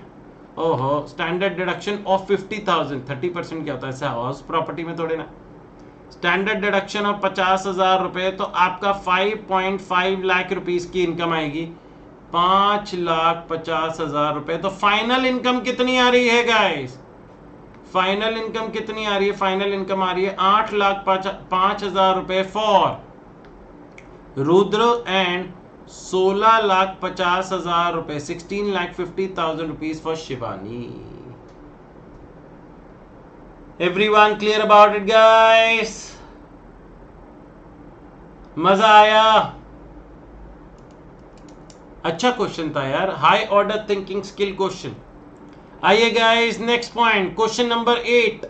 ओहो, स्टैंडर्ड डिडक्शन ऑफ 50,000, 30% क्या होता है? ऐसा हाउस प्रॉपर्टी में थोड़े ना। स्टैंडर्ड डिडक्शन ऑफ 50,000 रुपए, तो आपका 5.5 लाख रुपीस की इनकम आएगी, 5,50,000 रुपए। तो फाइनल इनकम कितनी आ रही है गाइस? फाइनल इनकम कितनी आ रही है? फाइनल इनकम आ रही है 8,05,000 रुपए फॉर रुद्र एंड 16,50,000 रुपए, 16,50,000 rupees for Shivani. Everyone clear about it guys? मजा आया? अच्छा क्वेश्चन था यार, high order thinking skill question. आइए guys next point, question number 8।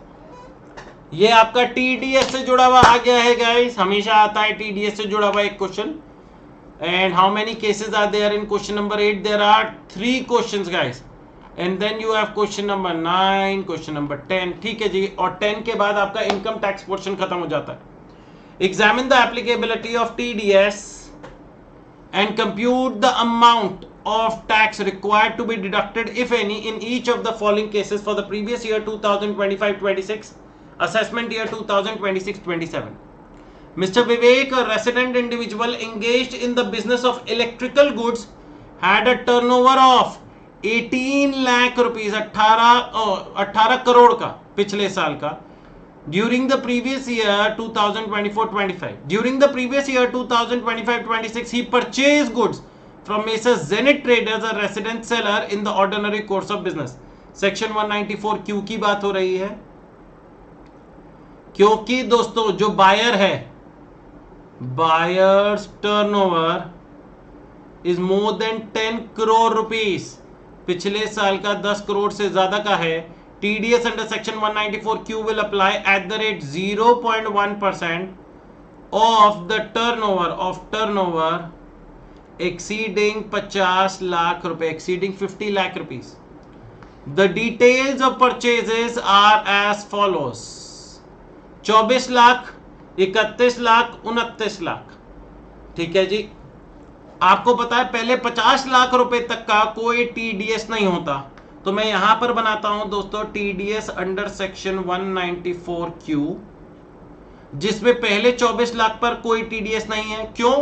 ये आपका टीडीएस से जुड़ा हुआ आ गया है गाइस, हमेशा आता है टीडीएस से जुड़ा हुआ एक question. And how many cases are there in question number 8? There are 3 questions guys, and then you have question number 9, question number 10। ठीक है जी, और 10 के बाद आपका इनकम टैक्स पोर्शन खत्म हो जाता है। Examine the applicability of TDS and compute the amount of tax required to be deducted if any in each of the following cases for the previous year 2025-26, assessment year 2026-27. Mr. Vivek, a resident individual engaged in the business of electrical goods, had a turnover of 18 lakh rupees, 18 crore का पिछले साल का, during the previous year 2024-25. During the previous year 2025-26, he purchased goods from Messrs Zenith Traders, a resident seller in the ordinary course of business. Section 194Q की बात हो रही है, क्योंकि दोस्तों जो बायर है, buyers turnover is more then 10 crore rupees, पिछले साल का 10 करोड़ से ज्यादा का है। TDS under section 194Q will apply at the rate 0.1% of the turnover exceeding 50 lakh रुपए, exceeding 50 lakh rupees. The details of purchases are as follows: 24 lakh, 31 lakh, 29 lakh. ठीक है जी, आपको पता है पहले 50 लाख रुपए तक का कोई टीडीएस नहीं होता, तो मैं यहां पर बनाता हूं दोस्तों टीडीएस अंडर सेक्शन 194Q, जिसमें पहले 24 लाख पर कोई टीडीएस नहीं है। क्यों?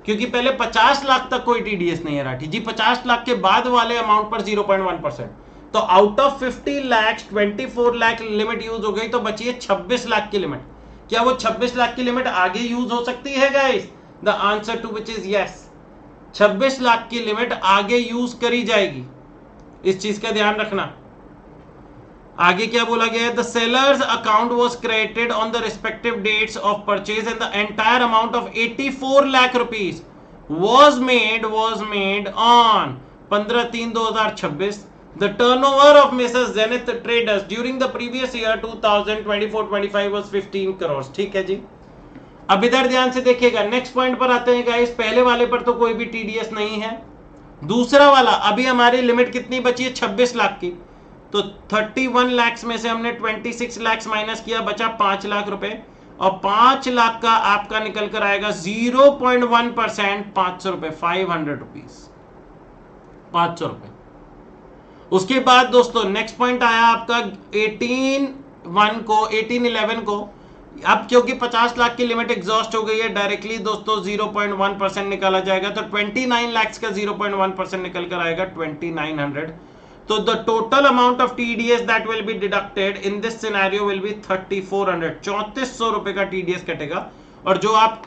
क्योंकि पहले 50 लाख तक कोई टीडीएस नहीं है राठी जी, 50 लाख के बाद वाले अमाउंट पर 0.1%। तो out of 50 lakh 24 lakh limit use हो गई, तो बची है 26 लाख की लिमिट। क्या वो 26 लाख की लिमिट आगे यूज हो सकती है guys? The answer to which is yes, 26 lakh की लिमिट आगे यूज करी जाएगी, इस चीज का ध्यान रखना। आगे क्या बोला गया है, the seller's account was created on the respective dates of purchase and the entire amount of 84 lakh rupees was made on 15/3/2026. The turnover of Mrs. Zenith Traders during the previous year 2024-25 was 15 crores. ठीक है जी, अब इधर ध्यान से देखिएगा, next point पर आते हैं गाइस। पहले वाले पर तो कोई भी टीडीएस नहीं है, दूसरा वाला अभी हमारी लिमिट कितनी बची है, 26 लाख की। तो 31 लाख में से हमने 26 लाख माइनस किया, बचा 5 लाख रुपए, और 5 लाख का आपका निकल कर आएगा 0.1%, 500 रुपए, 500 रुपीज, 500 रुपए। उसके बाद दोस्तों नेक्स्ट पॉइंट आया आपका 18/11 को। अब क्योंकि 50 लाख की लिमिट एग्जॉस्ट हो गई है, डायरेक्टली दोस्तों 0.1% निकाला जाएगा, तो 29 लाख का 0.1% निकल कर आएगा 2900। तो the total amount of TDS that will be deducted in this scenario will be 3400, 3400 रुपए का TDS कटेगा। और जो आप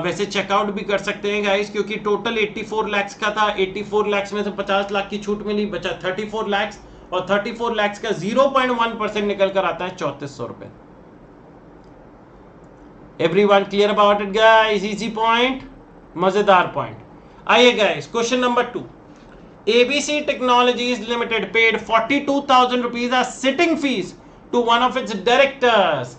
वैसे चेकआउट भी कर सकते हैं गाइस, क्योंकि टोटल 84 लाख का था, 84 लाख में से 50 लाख की छूट मिली, बचा 34 लाख, और 34 लाख का 0.1% निकल कर आता है 3400 रुपए। Everyone clear about it guys? Easy point, मजेदार पॉइंट। आइए guys, question number 2। ABC Technologies Limited paid 42,000 rupees as sitting fees to one of its directors.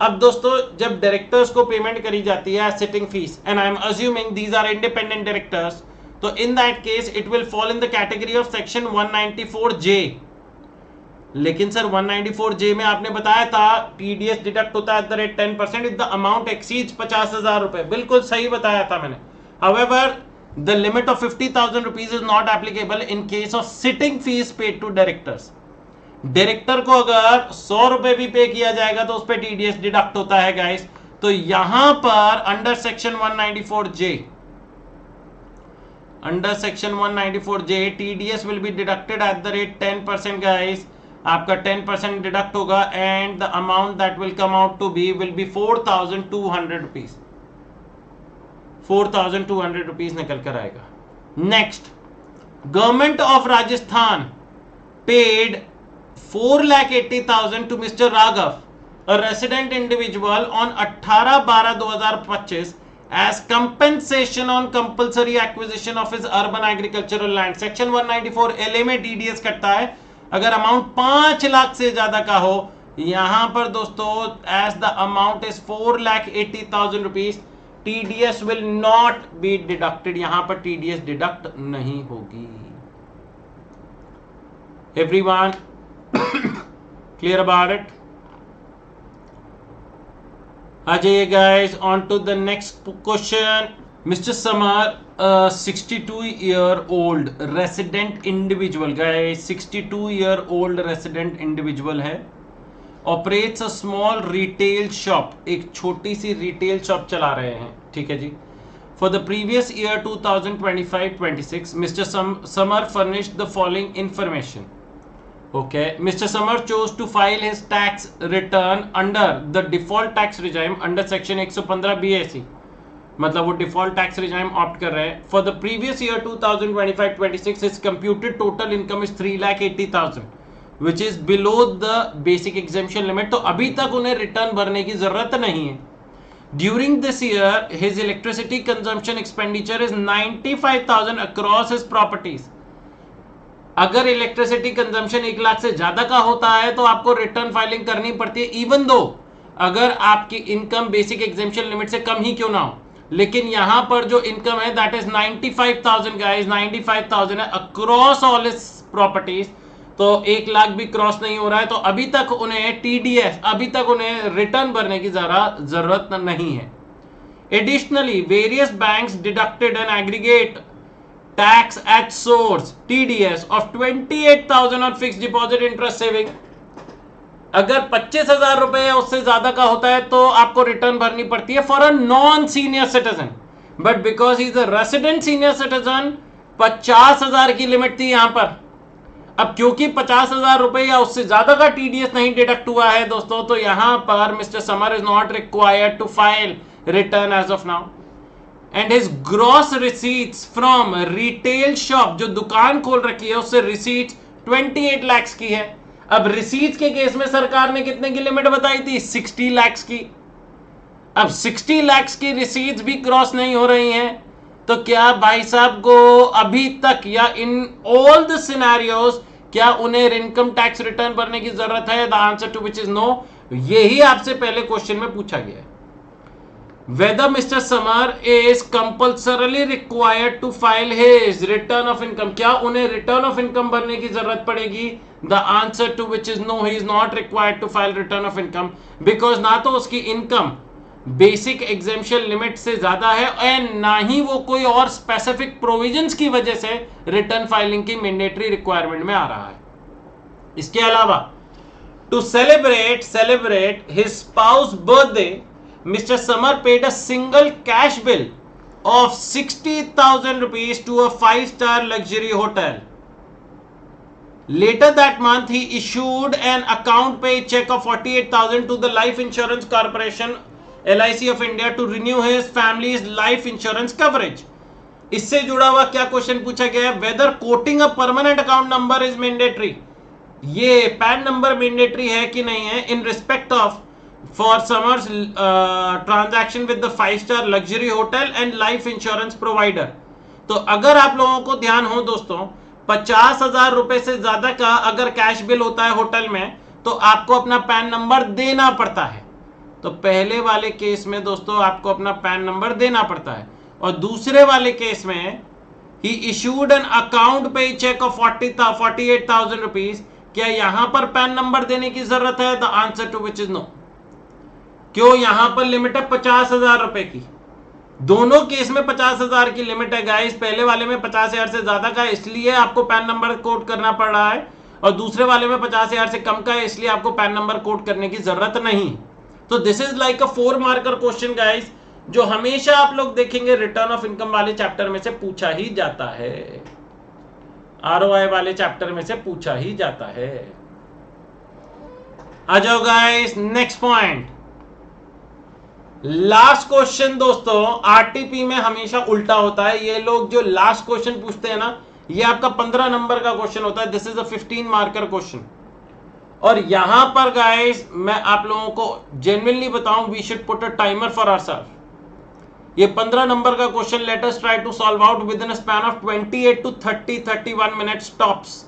अब दोस्तों जब डायरेक्टर्स को पेमेंट करी जाती है sitting fees, and I am assuming these are independent directors, तो इन दैट केस it will fall in the category of section 194J। लेकिन सर 194J में आपने बताया था टीडीएस डिडक्ट होता है @ 10% इफ द अमाउंट एक्सीड्स 50,000 रुपए। बिल्कुल सही बताया था मैंने। However the limit of 50,000 rupees is not applicable in case of sitting fees paid to directors. Director को अगर 100 रुपए भी पे किया जाएगा तो उस पर टीडीएस डिडक्ट होता है गाइस। तो यहां पर under section 194J TDS will be deducted @ 10% guys. आपका 10% डिडक्ट होगा and the amount that will come out to be will be 4,200 rupees, 4,200 rupees निकल कर आएगा। Next, government of Rajasthan paid 4,80,000 to Mister Raghav, a resident individual, on 18/12/2025 as compensation on compulsory acquisition of his urban agricultural land. Section 194 LA में TDS कटता है अगर amount 5 lakh से ज्यादा का हो। यहां पर दोस्तों as the amount is 4,80,000 rupees, TDS will not be deducted, यहां पर TDS डिडक्ट नहीं होगी। Everyone clear about it? आ जाइए guys on to the next question. Mr. Samar, 62-year-old resident individual, guys 62-year-old resident individual है, operates a small retail shop, एक छोटी सी retail shop चला रहे हैं, ठीक है जी। For the previous year 2025-26 mister Samar furnished the following information. Okay, mister Samar chose to file his tax return under the default tax regime under section 115 BAC, मतलब वो डिफॉल्ट टैक्स रिजाइम ऑप्ट कर रहे हैं। For the previous year 2025-26 his computed total income is 3,80,000 which is below the basic exemption limit, तो अभी तक उन्हें return भरने की जरूरत नहीं है। During this year, his electricity consumption expenditure is 95,000 across his properties. अगर इलेक्ट्रिसिटी कंजम्पशन 1 लाख से ज्यादा का होता है तो आपको रिटर्न फाइलिंग करनी पड़ती है, इवन दो अगर आपकी इनकम बेसिक एग्जेम्पशन लिमिट से कम ही क्यों ना हो। लेकिन यहां पर जो इनकम है दैट इज 95,000 गाइस, 95,000 है अक्रॉस ऑल हिज प्रॉपर्टीज, तो 1 लाख भी क्रॉस नहीं हो रहा है, तो अभी तक उन्हें टीडीएस, अभी तक उन्हें रिटर्न भरने की जरूरत नहीं है। Additionally various banks deducted an aggregate tax at source TDS of 28,000 on fixed deposit interest saving. अगर 25,000 रुपए या उससे ज्यादा का होता है तो आपको रिटर्न भरनी पड़ती है for a non senior citizen, but because he is a resident senior citizen 50,000 की लिमिट थी यहां पर। अब क्योंकि 50,000 रुपए या उससे ज्यादा का टीडीएस नहीं डिडक्ट हुआ है दोस्तों, तो यहां पर mister Samar is not required to file return as of now. And his gross receipts from retail shop, जो दुकान खोल रखी है उससे रिसीट्स 28 लाख की है। अब रिसीट्स के केस में सरकार ने कितने की लिमिट बताई थी? 60 लाख की। अब 60 लाख की रिसीट्स भी क्रॉस नहीं हो रही हैं, तो क्या भाई साहब को अभी तक या इन ऑल द सिनेरियोस क्या उन्हें इनकम टैक्स रिटर्न भरने की जरूरत है? The answer to which is no. यही आपसे पहले क्वेश्चन में पूछा गया है। Whether Mr. Samar is compulsorily required to file his return of income, क्या उन्हें रिटर्न ऑफ इनकम भरने की जरूरत पड़ेगी? The answer to which is no, he is not required to file return of income because ना तो उसकी income basic exemption limit से ज्यादा है और ना ही वो कोई और स्पेसिफिक प्रोविजंस की वजह से रिटर्न फाइलिंग की मैंडेटरी रिक्वायरमेंट में आ रहा है। इसके अलावा to celebrate his spouse birthday, Mr. Samar paid a single cash bill of 60,000 rupees to a 5-star luxury hotel. Later that month, he issued an account pay check of 48,000 to the Life Insurance Corporation LIC of India to renew his family's life insurance coverage. इससे जुड़ा हुआ क्या question पूछा गया है? Whether quoting a permanent account number is mandatory. ये pan number mandatory है कि नहीं है in respect of for Samar's transaction with the 5-star luxury hotel and life insurance provider. तो अगर आप लोगों को ध्यान हो दोस्तों, 50,000 रुपए से ज्यादा का अगर कैश बिल होता है होटल में तो आपको अपना पैन नंबर देना पड़ता है। तो पहले वाले केस में दोस्तों आपको अपना पैन नंबर देना पड़ता है, और दूसरे वाले केस में ही issued an account payee cheque of 48,000 rupees. क्या यहां पर पैन नंबर देने की जरूरत है? The answer to which is no. क्यों? यहां पर लिमिट है 50,000 रुपए की। दोनों केस में 50,000 की लिमिट है गाइस। पहले वाले में 50,000 से ज्यादा का है इसलिए आपको पैन नंबर कोड करना पड़ रहा है, और दूसरे वाले में 50,000 से कम का है इसलिए आपको पैन नंबर कोड करने की जरूरत नहीं। तो this is like a 4 marker question guys, जो हमेशा आप लोग देखेंगे रिटर्न ऑफ इनकम वाले चैप्टर में से पूछा ही जाता है, आरओआई वाले चैप्टर में से पूछा ही जाता है। आ जाओ guys next point, last question. दोस्तों आरटीपी में हमेशा उल्टा होता है, ये लोग जो लास्ट क्वेश्चन पूछते हैं ना, ये आपका 15 नंबर का क्वेश्चन होता है। This is a 15 marker question, और यहां पर गाइस मैं आप लोगों को जेन्युइनली बताऊं, we should put a timer for ourselves. ये 15 नंबर का question, let us try to solve out within a span of 28 to 31 minutes tops.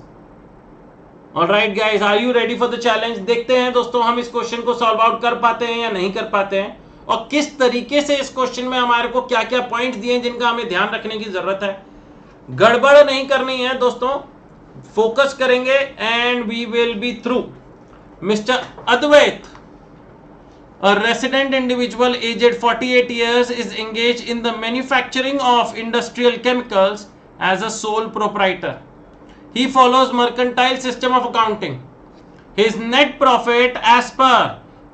Alright guys, are you ready for the challenge? देखते हैं दोस्तों हम इस question को solve out कर पाते हैं या नहीं कर पाते हैं, और किस तरीके से इस क्वेश्चन में हमारे को क्या क्या पॉइंट्स दिए जिनका हमें ध्यान रखने की जरूरत है। गड़बड़ नहीं करनी है दोस्तों, फोकस करेंगे and we will be through. Mister Advait, a resident individual aged 48 years, is engaged in the manufacturing of industrial chemicals as a sole proprietor. He follows mercantile system of accounting. His net profit as per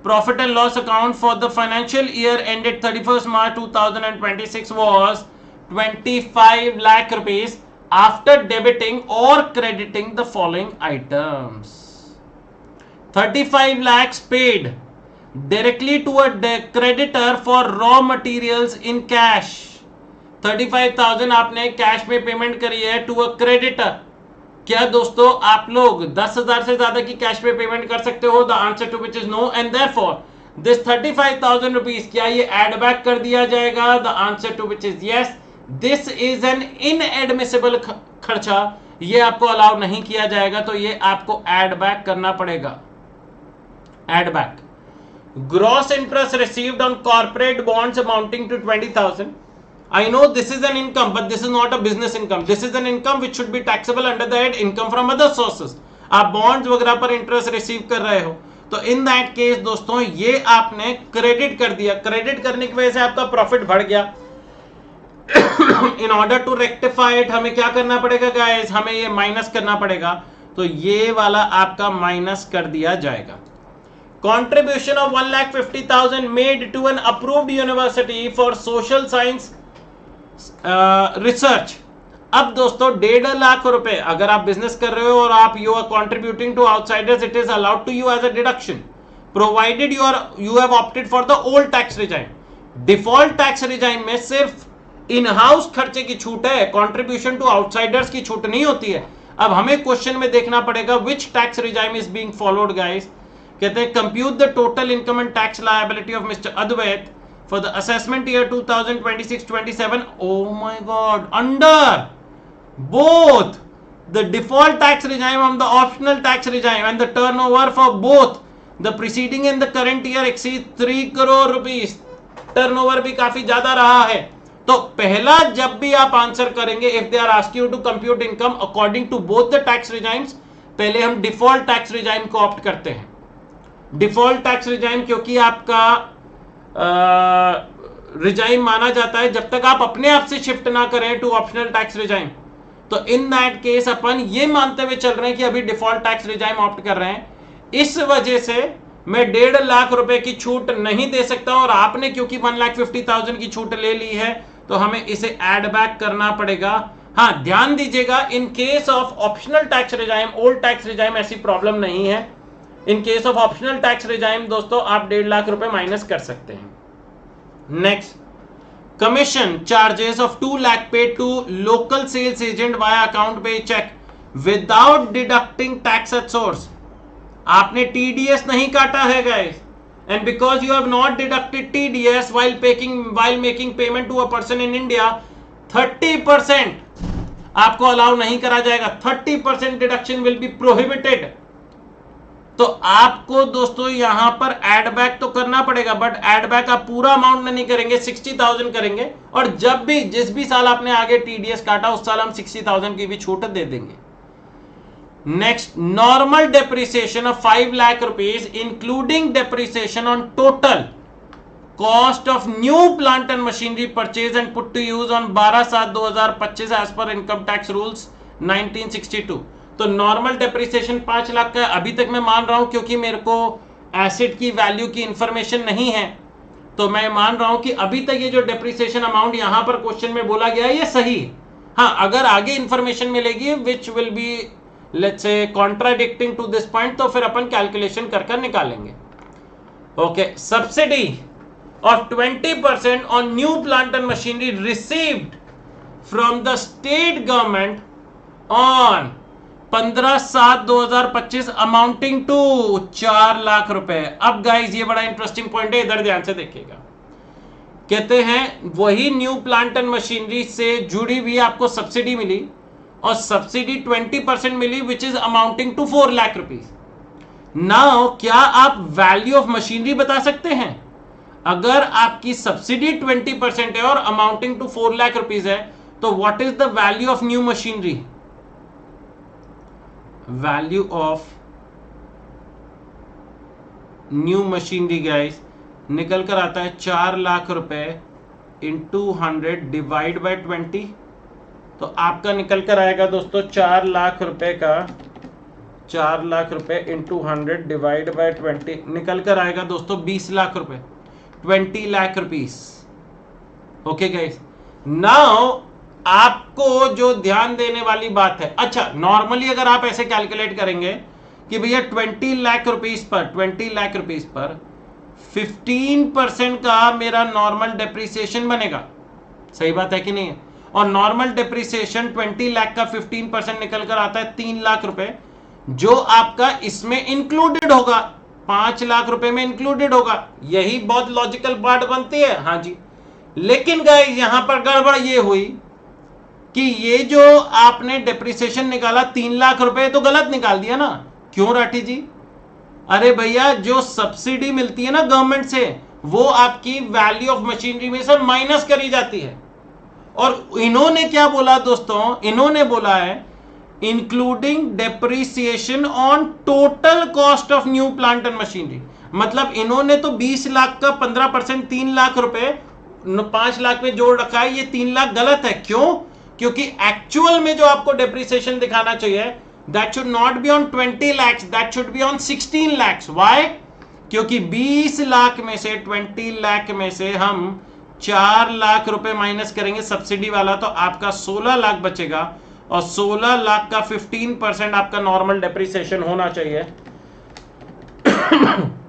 profit and loss account for the financial year ended 31st March 2026 was 25 lakh rupees after debiting or crediting the following items. 35 lakhs paid directly to a creditor for raw materials in cash. 35,000 आपने cash में payment करी है to a creditor. क्या दोस्तों आप लोग 10,000 से ज्यादा की कैश पे पेमेंट कर सकते हो? The answer to which is no, and therefore this 35,000 rupees क्या ये एड बैक कर दिया जाएगा? The answer to which is yes. This is an inadmissible खर्चा, ये आपको अलाउ नहीं किया जाएगा, तो ये आपको एड बैक करना पड़ेगा। Add back. Gross interest received on corporate bonds amounting to 20,000. I know this is an income, but this is not a business income. This is an income which should be taxable under the head income from other sources. आप bonds वगैरह पर interest receive कर रहे हो, तो in that case दोस्तों ये आपने क्रेडिट कर दिया। क्रेडिट करने की वजह से आपका प्रॉफिट बढ़ गया। In order to rectify it हमें क्या करना पड़ेगा गाइस? हमें ये माइनस करना पड़ेगा, तो ये वाला आपका माइनस कर दिया जाएगा। Contribution of 1,50,000 made to an approved university for social science research. अब दोस्तों 1.5 लाख रुपए अगर आप बिजनेस कर रहे हो और आप you are contributing to outsiders, it is allowed to you as a deduction provided you have opted for the old tax regime. Default tax regime में सिर्फ इन हाउस खर्चे की छूट है, कंट्रीब्यूशन टू आउटसाइडर्स की छूट नहीं होती है। अब हमें क्वेश्चन में देखना पड़ेगा which tax regime is being followed guys. कहते हैं compute the total income and tax liability of mister Advait for the assessment year 2026-27। Oh my god, under both the default tax regime and the optional tax regime and the turnover for both the preceding and the current year exceed 3 crore rupees। Turnover भी काफी ज्यादा रहा है। तो पहला जब भी आप आंसर करेंगे, if they are asking you to compute income according to both the tax regimes, पहले हम डिफॉल्ट टैक्स रिजाइम को ऑप्ट करते हैं। डिफॉल्ट टैक्स रिजाइम क्योंकि आपका रिजाइम माना जाता है जब तक आप अपने आप से शिफ्ट ना करें टू ऑप्शनल टैक्स रिजाइम। तो इन दैट केस अपन ये मानते हुए चल रहे हैं कि अभी डिफॉल्ट टैक्स रिजाइम ऑप्ट कर रहे हैं, इस वजह से मैं 1.5 लाख रुपए की छूट नहीं दे सकता, और आपने क्योंकि 1,50,000 की छूट ले ली है तो हमें इसे ऐड बैक करना पड़ेगा। हाँ, ध्यान दीजिएगा, इन case of optional tax regime, old tax regime ऐसी प्रॉब्लम नहीं है। इन case of optional tax regime दोस्तों आप 1.5 लाख रुपए माइनस कर सकते हैं। Next, commission charges of 2 lakh paid to local sales agent via account pay check without deducting tax at source। आपने TDS नहीं काटा है guys, and because you have not deducted TDS while making payment to a person in India, 30% आपको allow नहीं करा जाएगा। 30% deduction will be prohibited। तो आपको दोस्तों यहां पर एड बैक तो करना पड़ेगा, बट एड बैक आप पूरा अमाउंट नहीं करेंगे, 60,000 करेंगे, और जब भी जिस भी साल आपने आगे टीडीएस काटा उस साल हम 60,000 की भी छूट दे देंगे। Next, normal depreciation of 5 lakh rupees including depreciation on total cost of new plant and machinery purchase and put to use on 12/7/2025 as per income tax rules 1962। तो नॉर्मल डेप्रिसिएशन 5 लाख का अभी तक मैं मान रहा हूं, क्योंकि मेरे को एसेट की वैल्यू की इंफॉर्मेशन नहीं है, तो मैं मान रहा हूं कि अभी तक ये जो डेप्रिसिएशन अमाउंट यहां पर क्वेश्चन में बोला गया है ये सही है। हाँ, अगर आगे इंफॉर्मेशन मिलेगी which will be let's say contradicting to this point, तो फिर अपन कैलकुलेशन कर निकालेंगे। Okay, subsidy of 20% on new plant and machinery received from the state government on 15/7/2025 amounting to 4 lakh रुपए। अब गाइज ये बड़ा इंटरेस्टिंग पॉइंट है, इधर ध्यान से देखिएगा। कहते हैं वही न्यू प्लांट एंड मशीनरी से जुड़ी हुई आपको सब्सिडी मिली, और सब्सिडी 20% मिली which is amounting to 4 lakh rupees. Now क्या आप वैल्यू ऑफ मशीनरी बता सकते हैं? अगर आपकी सब्सिडी 20% है और अमाउंटिंग टू 4 लाख रुपीज है, तो what is the value of new machinery? Value of new machinery guys निकल कर आता है 4 लाख रुपए इंटू 100 डिवाइड बाय 20। तो आपका निकल कर आएगा दोस्तों 4 लाख रुपए का 4 लाख रुपए इंटू 100 डिवाइड बाय 20 निकल कर आएगा दोस्तों 20 लाख रुपए, 20 lakh rupees. Okay guys, now आपको जो ध्यान देने वाली बात है, अच्छा नॉर्मली अगर आप ऐसे कैलकुलेट करेंगे कि भैया 20 लाख रुपीस पर 15% का मेरा नॉर्मल डेप्रिसिएशन बनेगा। सही बात है कि नहीं है? और नॉर्मल डेप्रिसिएशन 20 लाख का 15% निकल कर आता है 3 लाख रुपए, जो आपका इसमें इंक्लूडेड होगा, 5 लाख रुपए में इंक्लूडेड होगा। यही बहुत लॉजिकल पार्ट बनती है। हाँ जी, लेकिन गाइस यहां पर गड़बड़ ये हुई कि ये जो आपने डेप्रिसिएशन निकाला 3 लाख रुपए तो गलत निकाल दिया ना। क्यों राठी जी? अरे भैया जो सब्सिडी मिलती है ना गवर्नमेंट से, वो आपकी वैल्यू ऑफ मशीनरी में से माइनस करी जाती है। और इन्होंने क्या बोला दोस्तों? इन्होंने बोला है including depreciation on total cost of new plant and machinery. मतलब इन्होंने तो 20 लाख का 15% 3 लाख रुपए 5 लाख में जोड़ रखा है, ये 3 लाख गलत है। क्यों? क्योंकि एक्चुअल में जो आपको डेप्रिसिएशन दिखाना चाहिए that should not be on 20 lakhs, that should be on 16 lakhs। Why? क्योंकि 20 लाख में से 20 लाख में से हम 4 लाख रुपए माइनस करेंगे सब्सिडी वाला, तो आपका 16 लाख बचेगा, और 16 लाख का 15% आपका नॉर्मल डेप्रिसिएशन होना चाहिए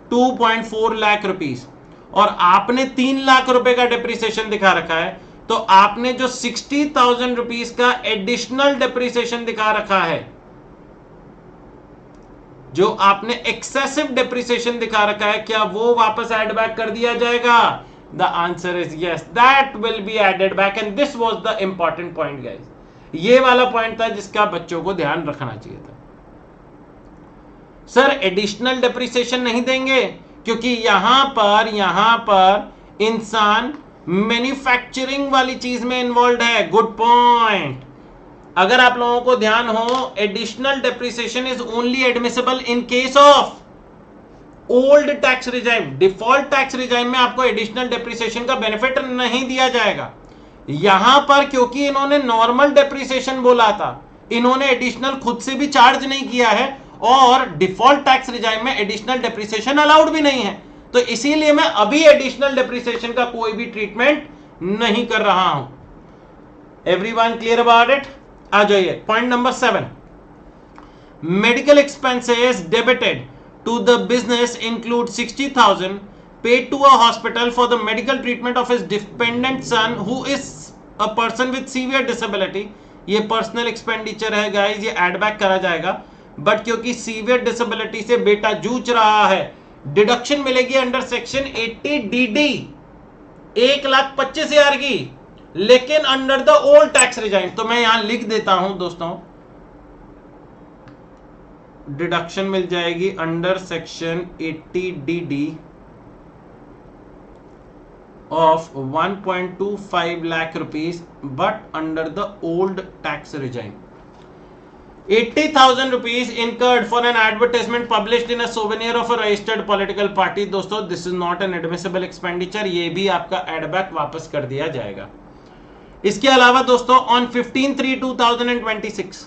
2.4 लाख रुपीस। और आपने 3 लाख रुपए का डेप्रिसिएशन दिखा रखा है, तो आपने जो 60,000 रुपीज का एडिशनल डेप्रिसिएशन दिखा रखा है, जो आपने एक्सेसिव डेप्रिसिएशन दिखा रखा है, क्या वो वापस ऐड बैक कर दिया जाएगा? The answer is yes, that will be added back and this was the important point guys. ये वाला पॉइंट था जिसका बच्चों को ध्यान रखना चाहिए था। सर एडिशनल डेप्रिसिएशन नहीं देंगे क्योंकि यहां पर इंसान मैन्युफैक्चरिंग वाली चीज में इन्वॉल्व है। Good point. अगर आप लोगों को ध्यान हो, additional depreciation is only admissible in case of old tax regime. Default tax regime में आपको एडिशनल डेप्रिसिएशन का बेनिफिट नहीं दिया जाएगा। यहां पर क्योंकि इन्होंने नॉर्मल डेप्रिसिएशन बोला था, इन्होंने एडिशनल खुद से भी चार्ज नहीं किया है और डिफॉल्ट टैक्स रिजाइम में एडिशनल डेप्रिसिएशन अलाउड भी नहीं है, तो इसीलिए मैं अभी एडिशनल डेप्रिसिएशन का कोई भी ट्रीटमेंट नहीं कर रहा हूं। Everyone clear about it? आ जाइए point number 7। Medical expenses debited to the business include 60,000 paid to a hospital for the medical treatment of his dependent son who is a person with severe disability। ये personal expenditure है guys, ये add back करा जाएगा, but क्योंकि severe disability से बेटा जूझ रहा है, डिडक्शन मिलेगी अंडर सेक्शन 80 DD 1,25,000 की, लेकिन under the old tax regime. तो मैं यहां लिख देता हूं दोस्तों, डिडक्शन मिल जाएगी under section 80 DD of 1.25 lakh rupees, but under the old tax regime. 80,000 rupees incurred for an advertisement published in a souvenir of a registered political party. दोस्तों this is not an admissible expenditure, ये भी आपका add back वापस कर दिया जाएगा। इसके अलावा दोस्तों on 15/3/2026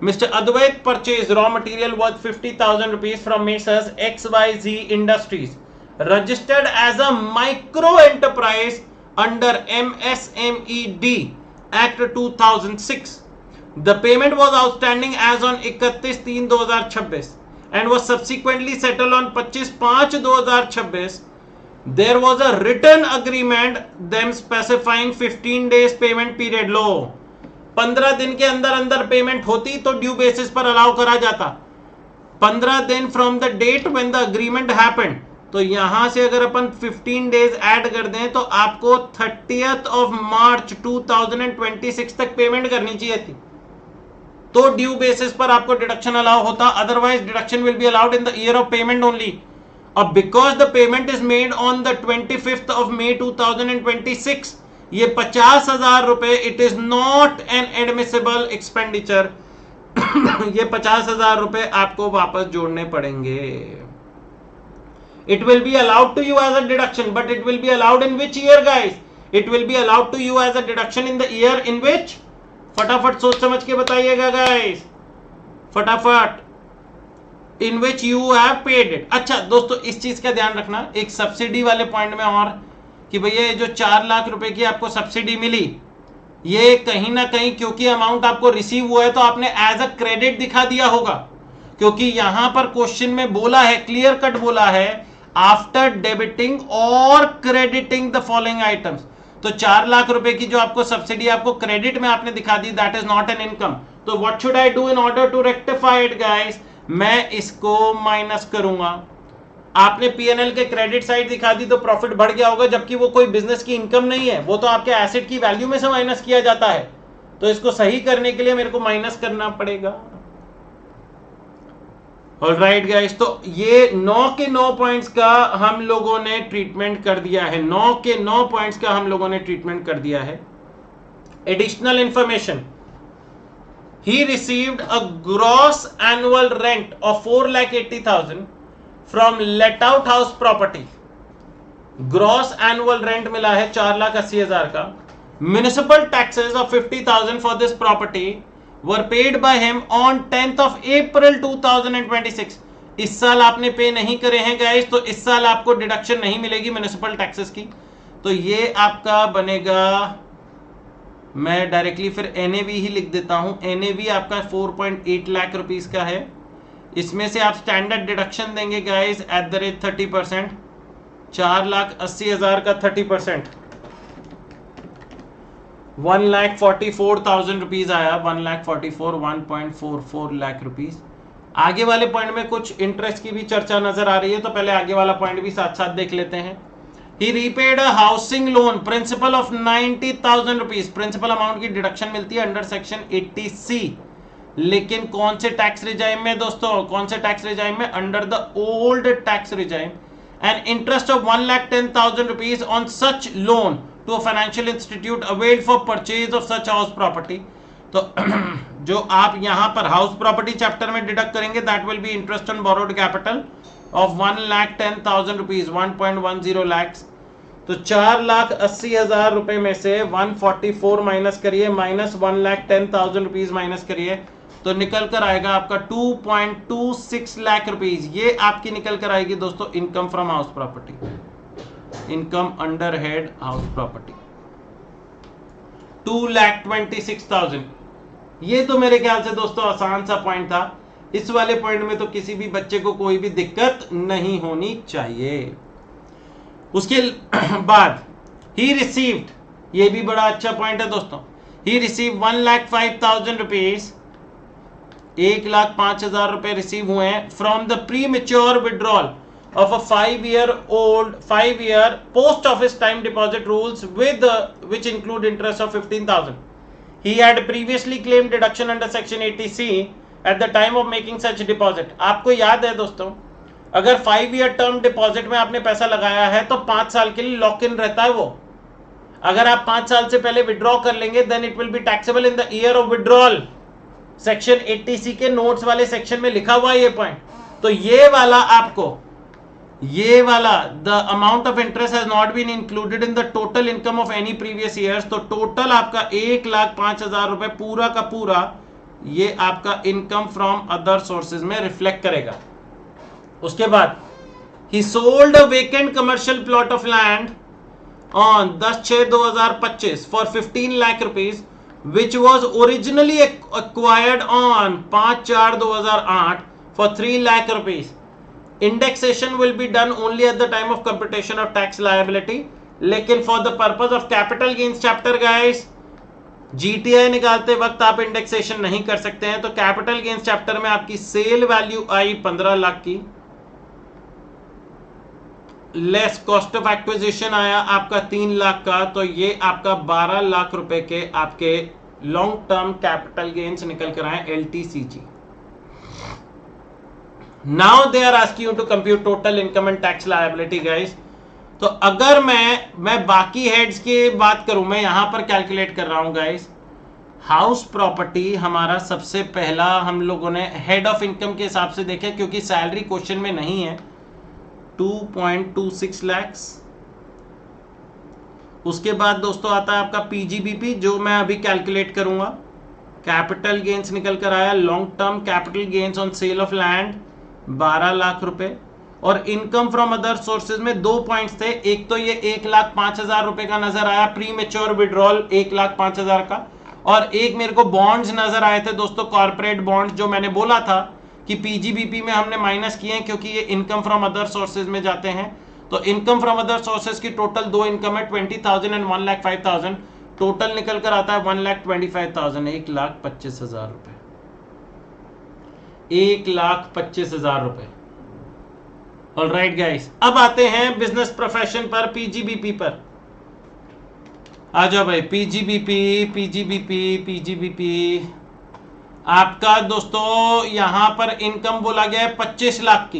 Mr. Advait purchased raw material worth 50,000 rupees from Messrs XYZ Industries, registered as a micro enterprise under MSMED Act 2006. The payment was outstanding as on 31/3/2026 and was subsequently settled on 25/5/2026. There was a written agreement them specifying 15 days payment period. लो 15 दिन के अंदर अंदर payment होती तो due basis पर allow करा जाता। 15 दिन from the date when the agreement happened, तो यहां से अगर अपन 15 डेज ऐड कर दें तो आपको 30th of March 2026 तक पेमेंट करनी चाहिए थी, तो ड्यू बेसिस पर आपको डिडक्शन अलाउ होता, otherwise deduction will be allowed in the year of payment only. अब because the payment is made on the 25th of May 2026, ये 50,000 रुपए it is not an admissible expenditure. ये 50,000 रुपए आपको वापस जोड़ने पड़ेंगे। It will be allowed to you as a deduction, but it will be allowed in which year guys? It will be allowed to you as a deduction in the year in which, फटाफट सोच समझ के बताइएगा guys, फटाफट, in which you have paid it. अच्छा दोस्तों इस चीज का ध्यान रखना, एक सब्सिडी वाले पॉइंट में और, कि भैया जो 4 लाख रुपए की आपको सब्सिडी मिली, ये कहीं ना कहीं क्योंकि अमाउंट आपको रिसीव हुआ है तो आपने एज अ क्रेडिट दिखा दिया होगा, क्योंकि यहां पर क्वेश्चन में बोला है, क्लियर कट बोला है, आफ्टर डेबिटिंग और क्रेडिटिंग द फॉलोइंग आइटम्स। तो 4 लाख रुपए की जो आपको सब्सिडी आपको क्रेडिट में आपने दिखा दी, that is not an income. तो what should I do in order to rectify it guys? मैं इसको माइनस करूंगा। आपने पीएनएल के क्रेडिट साइड दिखा दी तो प्रॉफिट बढ़ गया होगा, जबकि वो कोई बिजनेस की इनकम नहीं है, वो तो आपके एसेट की वैल्यू में से माइनस किया जाता है। तो इसको सही करने के लिए मेरे को माइनस करना पड़ेगा। ऑलराइट गाइस, तो ये 9 के 9 पॉइंट्स का हम लोगों ने ट्रीटमेंट कर दिया है। 9 के 9 पॉइंट्स का हम लोगों ने ट्रीटमेंट कर दिया है। Additional information, he received a gross annual rent of 4,80,000 from let out house property. Gross annual rent मिला है 4,80,000 का। Municipal taxes of 50,000 for this property were paid by him on 10th of April 2026। इस साल आपने पे नहीं करे हैं गाइस, तो इस साल आपको डिडक्शन नहीं मिलेगी म्युनिसिपल टैक्सेस की। तो ये आपका बनेगा, मैं डायरेक्टली फिर NAV ही लिख देता हूं। NAV आपका 4.8 लाख रुपीस का है। इसमें से आप स्टैंडर्ड डिडक्शन देंगे गाइस एट द रेट 30%, 4,80,000 का 30%। 1,44,000 रुपीज आया, 1,44,1.44 लाख रुपीज। आगे वाले पॉइंट में कुछ इंटरेस्ट की भी चर्चा नजर आ रही है, तो पहले आगे वाला पॉइंट भी साथ साथ देख लेते हैं। He repaid a housing loan principal of 90,000 rupees. Principal amount की डिडक्शन मिलती है अंडर सेक्शन 80C, लेकिन कौन से टैक्स रिजाइम में दोस्तों, कौन से टैक्स रिजाइम में? Under the old tax regime. And interest of 1,10,000 rupees on such loan to a financial institute availed for purchase of such house property. तो जो आप यहां पर हाउस प्रॉपर्टी चैप्टर में डिडक्ट करेंगे, that will be interest on borrowed capital of 1,10,000 rupees, 1.10 lakhs। तो 4,80,000 रुपए में से 144 माइनस करिए, माइनस 1,10,000 रुपीज माइनस करिए, तो निकल कर आएगा आपका 2.26 लाख रुपीज। ये आपकी निकल कर आएगी दोस्तों income from house property, income under head house property, 2,26,000। ये तो मेरे ख्याल से दोस्तों आसान सा पॉइंट था। इस वाले पॉइंट में तो किसी भी बच्चे को कोई भी दिक्कत नहीं होनी चाहिए। उसके बाद ही रिसीव्ड, ये भी बड़ा अच्छा पॉइंट है दोस्तों, ही रिसीव 1,05,000 रुपीज, 1,05,000 रुपए रिसीव हुए हैं from the pre mature withdrawal of a 5 year post office time deposit rules with which include interest of 15,000. He had previously claimed deduction under section 80C at the time of making such deposit. आपको याद है दोस्तों, अगर 5 year term deposit में आपने पैसा लगाया है तो 5 साल के लिए लॉक इन रहता है वो। अगर आप 5 साल से पहले विड्रॉ कर लेंगे then it will be taxable in the year of withdrawal. Section 80C के नोट्स वाले सेक्शन में लिखा हुआ है ये पॉइंट। तो ये वाला आपको, ये वाला the amount of interest has not been included in the total income of any previous years. तो टोटल आपका 1,05,000 रुपए पूरा का पूरा ये आपका इनकम फ्रॉम अदर सोर्सेज में रिफ्लेक्ट करेगा। उसके बाद he sold a vacant commercial plot of land on 10/6/2025 for 15 lakh rupees which was originally acquired on 5/4/2008 for 3 lakh rupees. Indexation will be done only at the time of computation of tax liability, लेकिन for the purpose of capital gains chapter guys, GTI निकालते वक्त आप indexation नहीं कर सकते हैं। तो capital gains chapter में आपकी सेल वैल्यू आई 15 लाख की, लेस कॉस्ट ऑफ एक्विजिशन आया आपका 3 लाख का, तो ये आपका 12 लाख रुपए के आपके लॉन्ग टर्म कैपिटल गेन्स निकल कर आए LTCG। Now they are asking you to compute total income and tax liability guys। तो अगर मैं बाकी हेड्स की बात करूं, मैं यहां पर कैलकुलेट कर रहा हूं गाइस। हाउस प्रॉपर्टी हमारा सबसे पहला हम लोगों ने हेड ऑफ इनकम के हिसाब से देखे, क्योंकि सैलरी क्वेश्चन में नहीं है, 2.26 lakhs। उसके बाद दोस्तों आता है आपका PGBP, जो मैं अभी कैलकुलेट करूंगा। कैपिटल गेन्स निकल कर आया, long term capital gains on sale of land 12 lakh रुपए। और इनकम फ्रॉम अदर सोर्सेज में 2 पॉइंट्स थे, एक तो ये 1,05,000 रुपए का नजर आया प्री मेच्योर विड्रॉल 1,05,000 का, और एक मेरे को बॉन्ड्स नजर आए थे दोस्तों, कॉर्पोरेट बॉन्ड्स, जो मैंने बोला था कि PGBP में हमने माइनस किए हैं क्योंकि ये इनकम फ्रॉम अदर सोर्सेज में जाते हैं। तो इनकम फ्रॉम अदर सोर्सेज की टोटल 2 इनकम है, 20,000 एंड 1,05,000। टोटल निकल कर आता है 1,25,000, 1,25,000 रुपए, 1,25,000 रुपए। ऑलराइट गाइस, अब आते हैं बिजनेस प्रोफेशन पर, PGBP पर। आ जाओ भाई, PGBP आपका दोस्तों यहां पर इनकम बोला गया है 25 लाख की,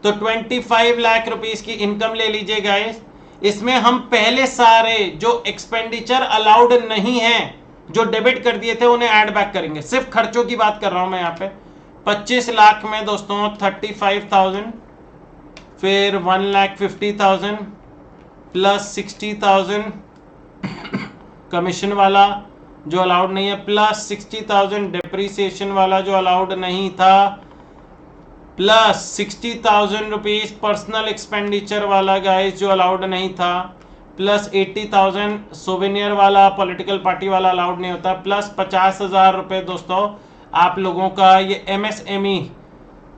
तो 25 लाख रुपीस की इनकम ले लीजिए गाइस। इसमें हम पहले सारे जो एक्सपेंडिचर अलाउड नहीं है, जो डेबिट कर दिए थे, उन्हें ऐड बैक करेंगे। सिर्फ खर्चों की बात कर रहा हूं मैं यहाँ पे। 25 लाख में दोस्तों 35,000, फिर 1,50,000 प्लस 60,000 कमीशन वाला जो अलाउड नहीं है, प्लस 60,000 डिप्रिसिएशन वाला जो अलाउड नहीं था, प्लस 60,000 रुपीज पर्सनल एक्सपेंडिचर वाला गाइस जो अलाउड नहीं था, प्लस 80,000 सोवेनियर वाला पॉलिटिकल पार्टी वाला अलाउड नहीं होता, प्लस 50,000 रुपए दोस्तों आप लोगों का ये MSME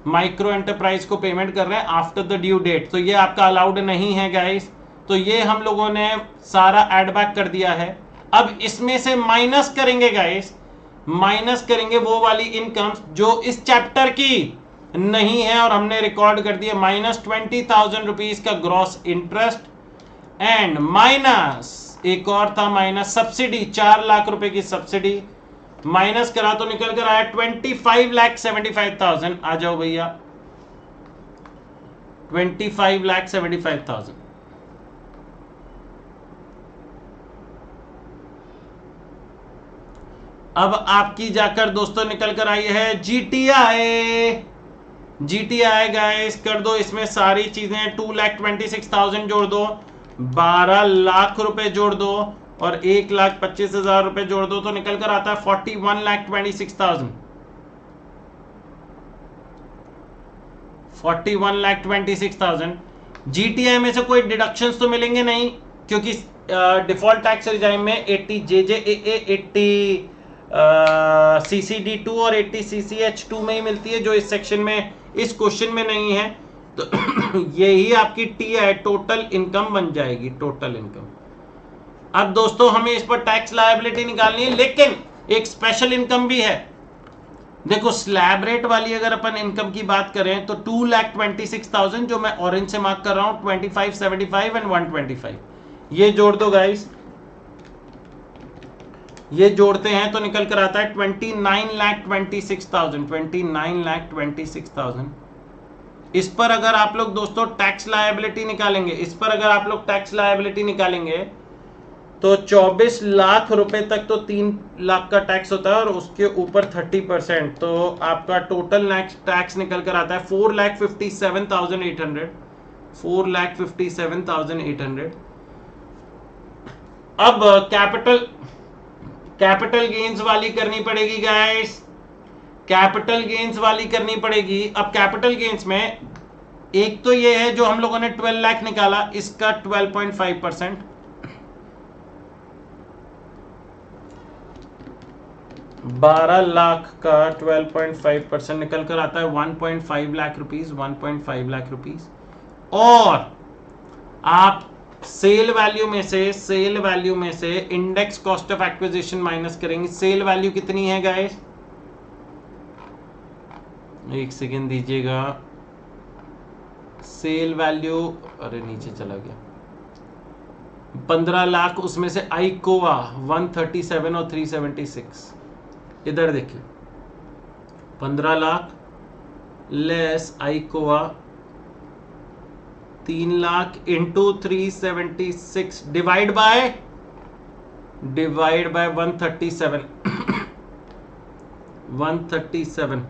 माइक्रो एंटरप्राइज को पेमेंट कर रहे हैं आफ्टर द ड्यू डेट, तो ये आपका अलाउड नहीं है गाइस। तो ये हम लोगों ने सारा एड बैक कर दिया है। अब इसमें से माइनस करेंगे गाइस, माइनस करेंगे वो वाली इनकम जो इस चैप्टर की नहीं है और हमने रिकॉर्ड कर दिया। -20,000 रुपीज का ग्रॉस इंटरेस्ट एंड माइनस एक और था माइनस सब्सिडी, 4 लाख रुपए की सब्सिडी माइनस करा तो निकल कर आया 25,75,000। आ जाओ भैया 25,75,000। अब आपकी जाकर दोस्तों निकल कर आई है जीटीआई। जीटीआई गाइस कर दो इसमें सारी चीजें, 2,26,000 जोड़ दो, 12 लाख रुपए जोड़ दो और 1,25,000 रुपए जोड़ दो तो निकल कर आता है 41,26,000। 41,26,000। जीटीआई में से कोई डिडक्शंस तो मिलेंगे नहीं क्योंकि डिफॉल्ट टैक्स रिजाइम में 80 JJAA 80 CCD2 और 80 CCH2 में ही मिलती है, जो इस सेक्शन में इस क्वेश्चन में नहीं है। तो यही आपकी टी है, टोटल इनकम बन जाएगी, टोटल इनकम। अब दोस्तों हमें इस पर टैक्स लायबिलिटी निकालनी है, लेकिन एक स्पेशल इनकम भी है। देखो स्लैब रेट वाली अगर अपन इनकम की बात करें तो 2,26,000 जो मैं ऑरेंज से मार्क कर रहा हूं, 25, 75 एंड 125 ये जोड़ दो गाइस, ये जोड़ते हैं तो निकल कर आता है 29,26,000। 29,26,000। इस पर अगर आप लोग दोस्तों टैक्स लायबिलिटी निकालेंगे, इस पर अगर आप लोग टैक्स लायबिलिटी निकालेंगे तो 24 लाख रुपए तक तो 3 लाख का टैक्स होता है और उसके ऊपर 30%, तो आपका टोटल टैक्स निकल कर आता है 4,57,800। 4,57,800। अब कैपिटल गेन्स वाली करनी पड़ेगी गाइस, कैपिटल गेन्स वाली करनी पड़ेगी। अब कैपिटल गेन्स में एक तो ये है जो हम लोगों ने 12 लाख निकाला, इसका 12.5%, 12 लाख का 12.5% निकल कर आता है 1.5 लाख रुपीज, 1.5 लाख रुपीज। और आप सेल वैल्यू में से index cost of acquisition minus करेंगे। सेल वैल्यू कितनी है गाइस, एक सेकेंड दीजिएगा, सेल वैल्यू अरे नीचे चला गया, 15 लाख, उसमें से आईकोवा 137 और 376। इधर देखिए 15 लाख लेस आईकोवा 3 लाख इंटू 376 डिवाइड बाय 137। 137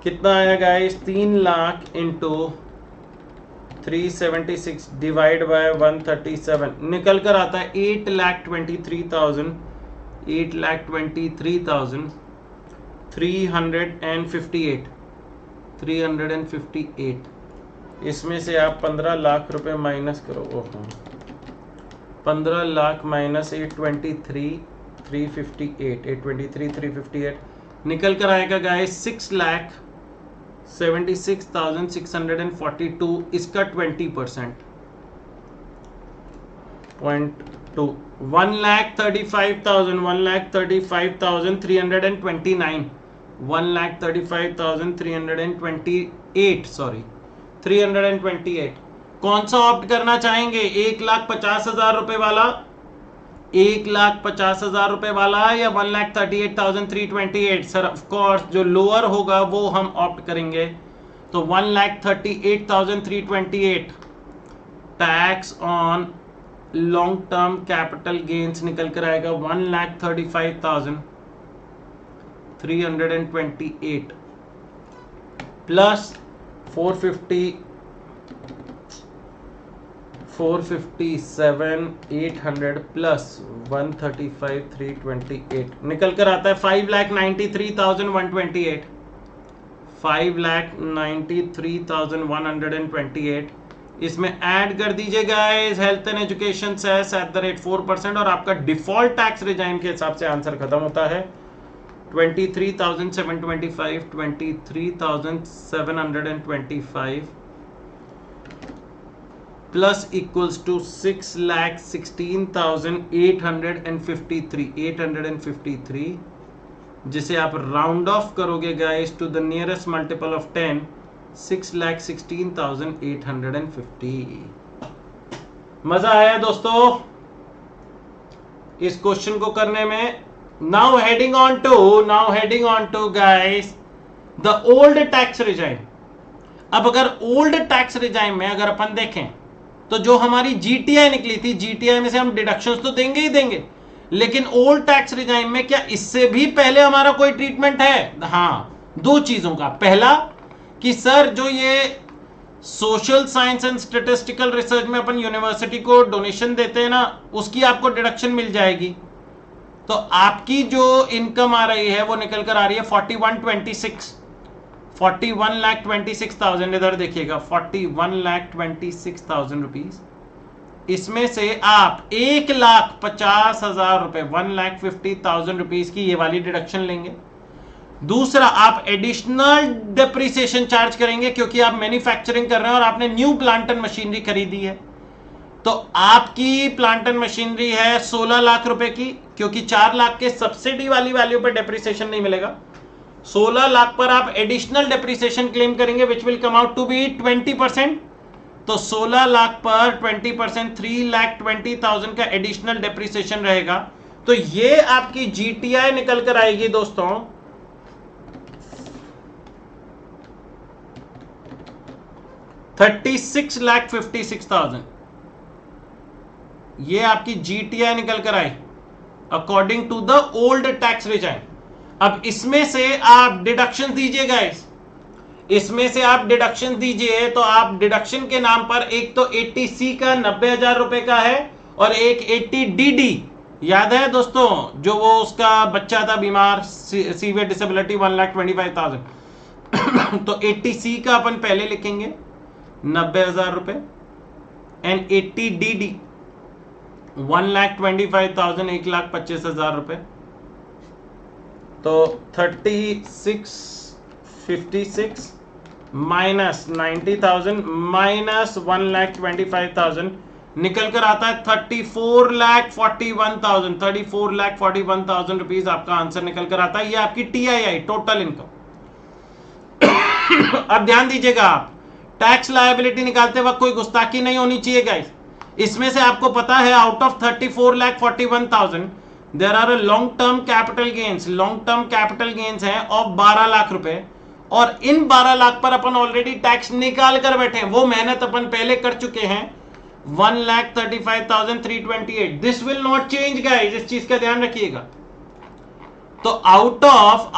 कितना आया guys, 3 lakh into 376 divide by 137 निकल कर आता है 8,23,000। 8,23,358। 358 इसमें से आप 15 लाख रुपए माइनस करो। ओहो 15 लाख माइनस 823,358 निकल कर आएगा गाइस 6,76,642। इसका 20%, 0.2 1,35,000 1,35,329 1,35,328 सॉरी 328। कौन सा ऑप्ट करना चाहेंगे, 1,50,000 रुपए वाला, 1,50,000 रुपए वाला या 1,38,328? सर ऑफ कोर्स जो लोअर होगा वो हम ऑप्ट करेंगे, तो 1,38,328 tax on long term capital gains निकल कर आएगा 1,35,328 प्लस 457,800 प्लस 135,328 निकल कर आता है 5,93,128। 5,93,128 इसमें ऐड कर दीजिए guys health and education cess @4% और आपका डिफॉल्ट टैक्स रिजाइम के हिसाब से आंसर खत्म होता है 23,725। 23,725 प्लस इक्वल्स टू 6,16,853 जिसे आप राउंड ऑफ करोगे guys to the nearest multiple of 10, 6,16,850। मजा आया दोस्तों इस क्वेश्चन को करने में। Now heading on to guys the old tax regime. अब अगर ओल्ड टैक्स रिजाइम में अगर अपन देखें तो जो हमारी जीटीआई निकली थी, जीटीआई में से हम डिडक्शंस तो देंगे ही देंगे, लेकिन ओल्ड टैक्स रिजाइम में क्या इससे भी पहले हमारा कोई ट्रीटमेंट है? हाँ, दो चीजों का। पहला कि सर जो ये social science and statistical research में अपन यूनिवर्सिटी को डोनेशन देते हैं ना, उसकी आपको डिडक्शन मिल जाएगी। तो आपकी जो इनकम आ रही है वो निकल कर आ रही है 41,26,000। इधर देखिएगा 41,26,000 रुपीज। इसमें से आप 1,50,000 रुपए 1,50,000 रुपीज की ये वाली डिडक्शन लेंगे। दूसरा, आप एडिशनल डेप्रिसिएशन चार्ज करेंगे क्योंकि आप मैन्युफैक्चरिंग कर रहे हैं और आपने न्यू प्लांट एंड मशीनरी खरीदी है। तो आपकी प्लांट एंड मशीनरी है 16 लाख रुपए की, क्योंकि 4 लाख के सब्सिडी वाली वैल्यू पर डेप्रिसिएशन नहीं मिलेगा। 16 लाख पर आप एडिशनल डेप्रिसिएशन क्लेम करेंगे which will come out to be 20%। तो 16 लाख पर 20% 3,20,000 का एडिशनल डेप्रिसिएशन रहेगा। तो ये आपकी जीटीआई निकल कर आएगी दोस्तों 36,56,000। ये आपकी जीटीआई निकल कर आई according to the old tax regime. अब इसमें से आप डिडक्शन दीजिए गाइस, इसमें से आप डिडक्शन दीजिए। तो आप डिडक्शन के नाम पर एक तो 80C का 90,000 रुपए का है और एक 80DD याद है दोस्तों, जो वो उसका बच्चा था बीमार, सीवियर डिसेबिलिटी 1,25,000। तो 80C का अपन पहले लिखेंगे 90,000 रुपए एंड 80DD 1,25,000 1,25,000 रुपए। तो 3656 माइनस 90,000 माइनस 1,25,000 निकल कर आता है 34,41,000। 34,41,000 रुपीज आपका आंसर निकल कर आता है। ये आपकी टीआईआई टोटल इनकम। अब ध्यान दीजिएगा, आप टैक्स लायबिलिटी निकालते वक्त कोई गुस्ताखी नहीं होनी चाहिए गाइस। इसमें से आपको पता है out of 34,41,000 there are long term capital gains. Long term capital gains है ऑफ 12 लाख रुपए, और इन 12 लाख पर अपन ऑलरेडी टैक्स निकाल कर बैठे हैं। वो मेहनत अपन पहले कर चुके हैं 1,35,328। This will not change guys, इस चीज का ध्यान रखिएगा। तो आउट ऑफ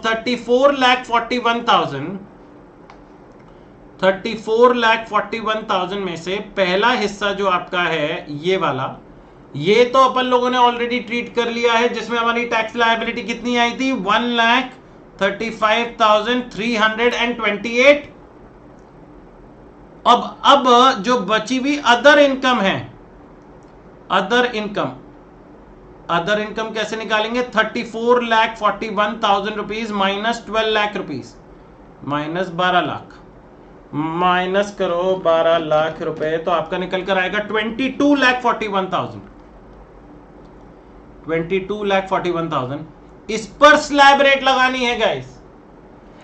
34,41,000 में से पहला हिस्सा जो आपका है ये वाला, ये तो अपन लोगों ने ऑलरेडी ट्रीट कर लिया है, जिसमें हमारी टैक्स लायबिलिटी कितनी आई थी 1,35,328। अब जो बची हुई अदर इनकम है, अदर इनकम कैसे निकालेंगे? 34,41,000 rupees minus 12 lakh rupees minus 12 lakh, minus करो 12 लाख रुपए, तो आपका निकल कर आएगा 22,41,000। 22,41,000। इस पर स्लैब रेट लगानी है गाइस,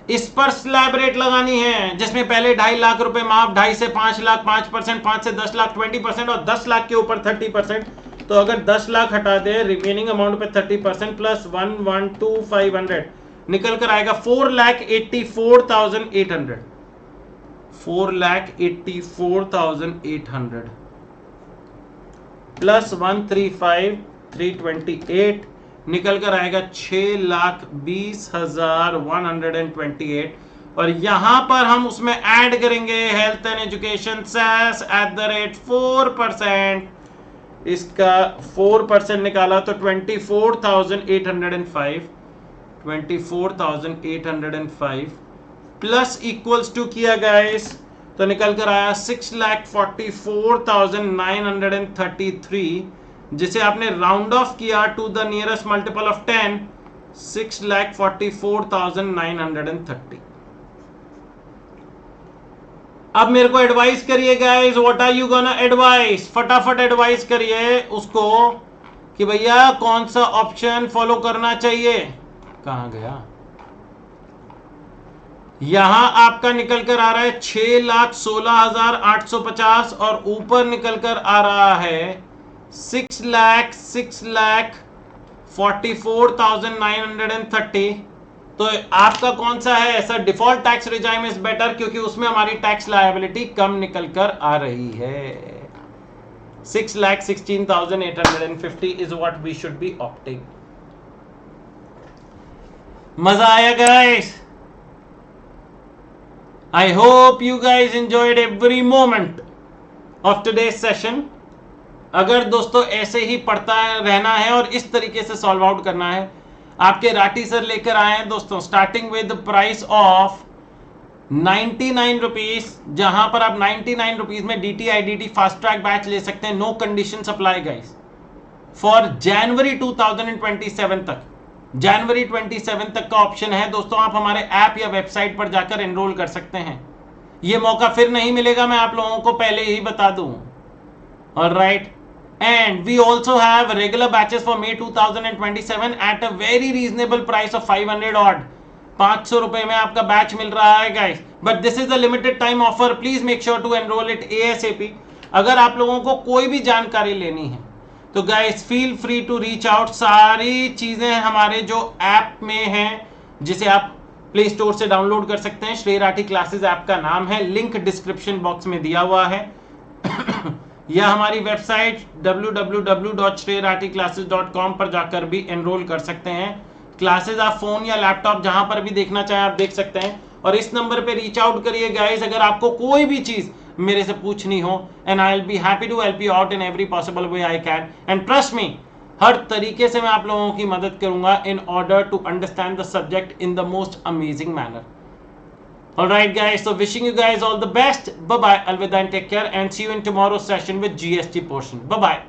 इस पर स्लैब रेट लगानी है, जिसमें पहले 2.5 लाख रुपए माफ, 2.5 से 5 लाख 5%, 5 से 10 लाख 20% और 10 लाख के ऊपर 30%। तो अगर 10 लाख हटा दे रिमेनिंग अमाउंट पे 30% प्लस 1,12,500 निकल कर आएगा 4,84,800। 4,84,800 प्लस 135,328 निकल कर आएगा 6,20,128। और यहां पर हम उसमें ऐड करेंगे हेल्थ एंड एजुकेशन सेस @4%। इसका 4% निकाला तो 24,805। 24,805 प्लस इक्वल्स टू किया गाइस तो निकल कर आया 6,44,933, जिसे आपने राउंड ऑफ किया to the nearest multiple of 10, 6,44,930। अब मेरे को एडवाइस करिए guys, what are you gonna advice, फटाफट एडवाइस करिए उसको कि भैया कौन सा ऑप्शन फॉलो करना चाहिए। कहां गया, यहां आपका निकल कर आ रहा है 6,16,850 और ऊपर निकल कर आ रहा है 6,44,930। तो आपका कौन सा है sir? Default tax regime is better, क्योंकि उसमें हमारी टैक्स लायबिलिटी कम निकल कर आ रही है। 6,16,850 is what we should be opting. मजा आया guys? I hope you guys enjoyed every moment of today's session. अगर दोस्तों ऐसे ही पढ़ता रहना है और इस तरीके से सॉल्व आउट करना है, आपके राठी सर लेकर आए हैं दोस्तों starting with price of 99 rupees, जहां पर आप 99 रुपीज में DTIDT फास्ट ट्रैक बैच ले सकते हैं। No condition apply guys, for जनवरी 2027 तक। जनवरी 27 तक का ऑप्शन है दोस्तों, आप हमारे ऐप या वेबसाइट पर जाकर एनरोल कर सकते हैं। ये मौका फिर नहीं मिलेगा, मैं आप लोगों को पहले ही बता दूं। Alright, and we also have regular batches for May 2027 at a very reasonable price of 500 odd. 500 रुपए में आपका बैच मिल रहा है guys, but this is a limited time offer. Please make sure to enroll it ASAP। अगर आप लोगों को कोई भी जानकारी लेनी है तो guys feel free to reach out. सारी चीजें हमारे जो ऐप में हैं, जिसे आप प्ले स्टोर से डाउनलोड कर सकते हैं। श्रेय राठी क्लासेस ऐप का नाम है, लिंक डिस्क्रिप्शन बॉक्स में दिया हुआ है। या हमारी वेबसाइट www.shreyrathiclasses.com पर जाकर भी एनरोल कर सकते हैं। क्लासेस आप फोन या लैपटॉप जहां पर भी देखना चाहें आप देख सकते हैं। और इस नंबर पे रीच आउट करिए गाइस अगर आपको कोई भी चीज मेरे से पूछनी हो, and I will be happy to help you out in every possible way I can. And trust me, हर तरीके से मैं आप लोगों की मदद करूंगा in order to understand the subject in the most amazing manner. Alright guys, so wishing you guys all the best. Bye bye, alvida and take care, and see you in tomorrow's session with GST portion. Bye bye.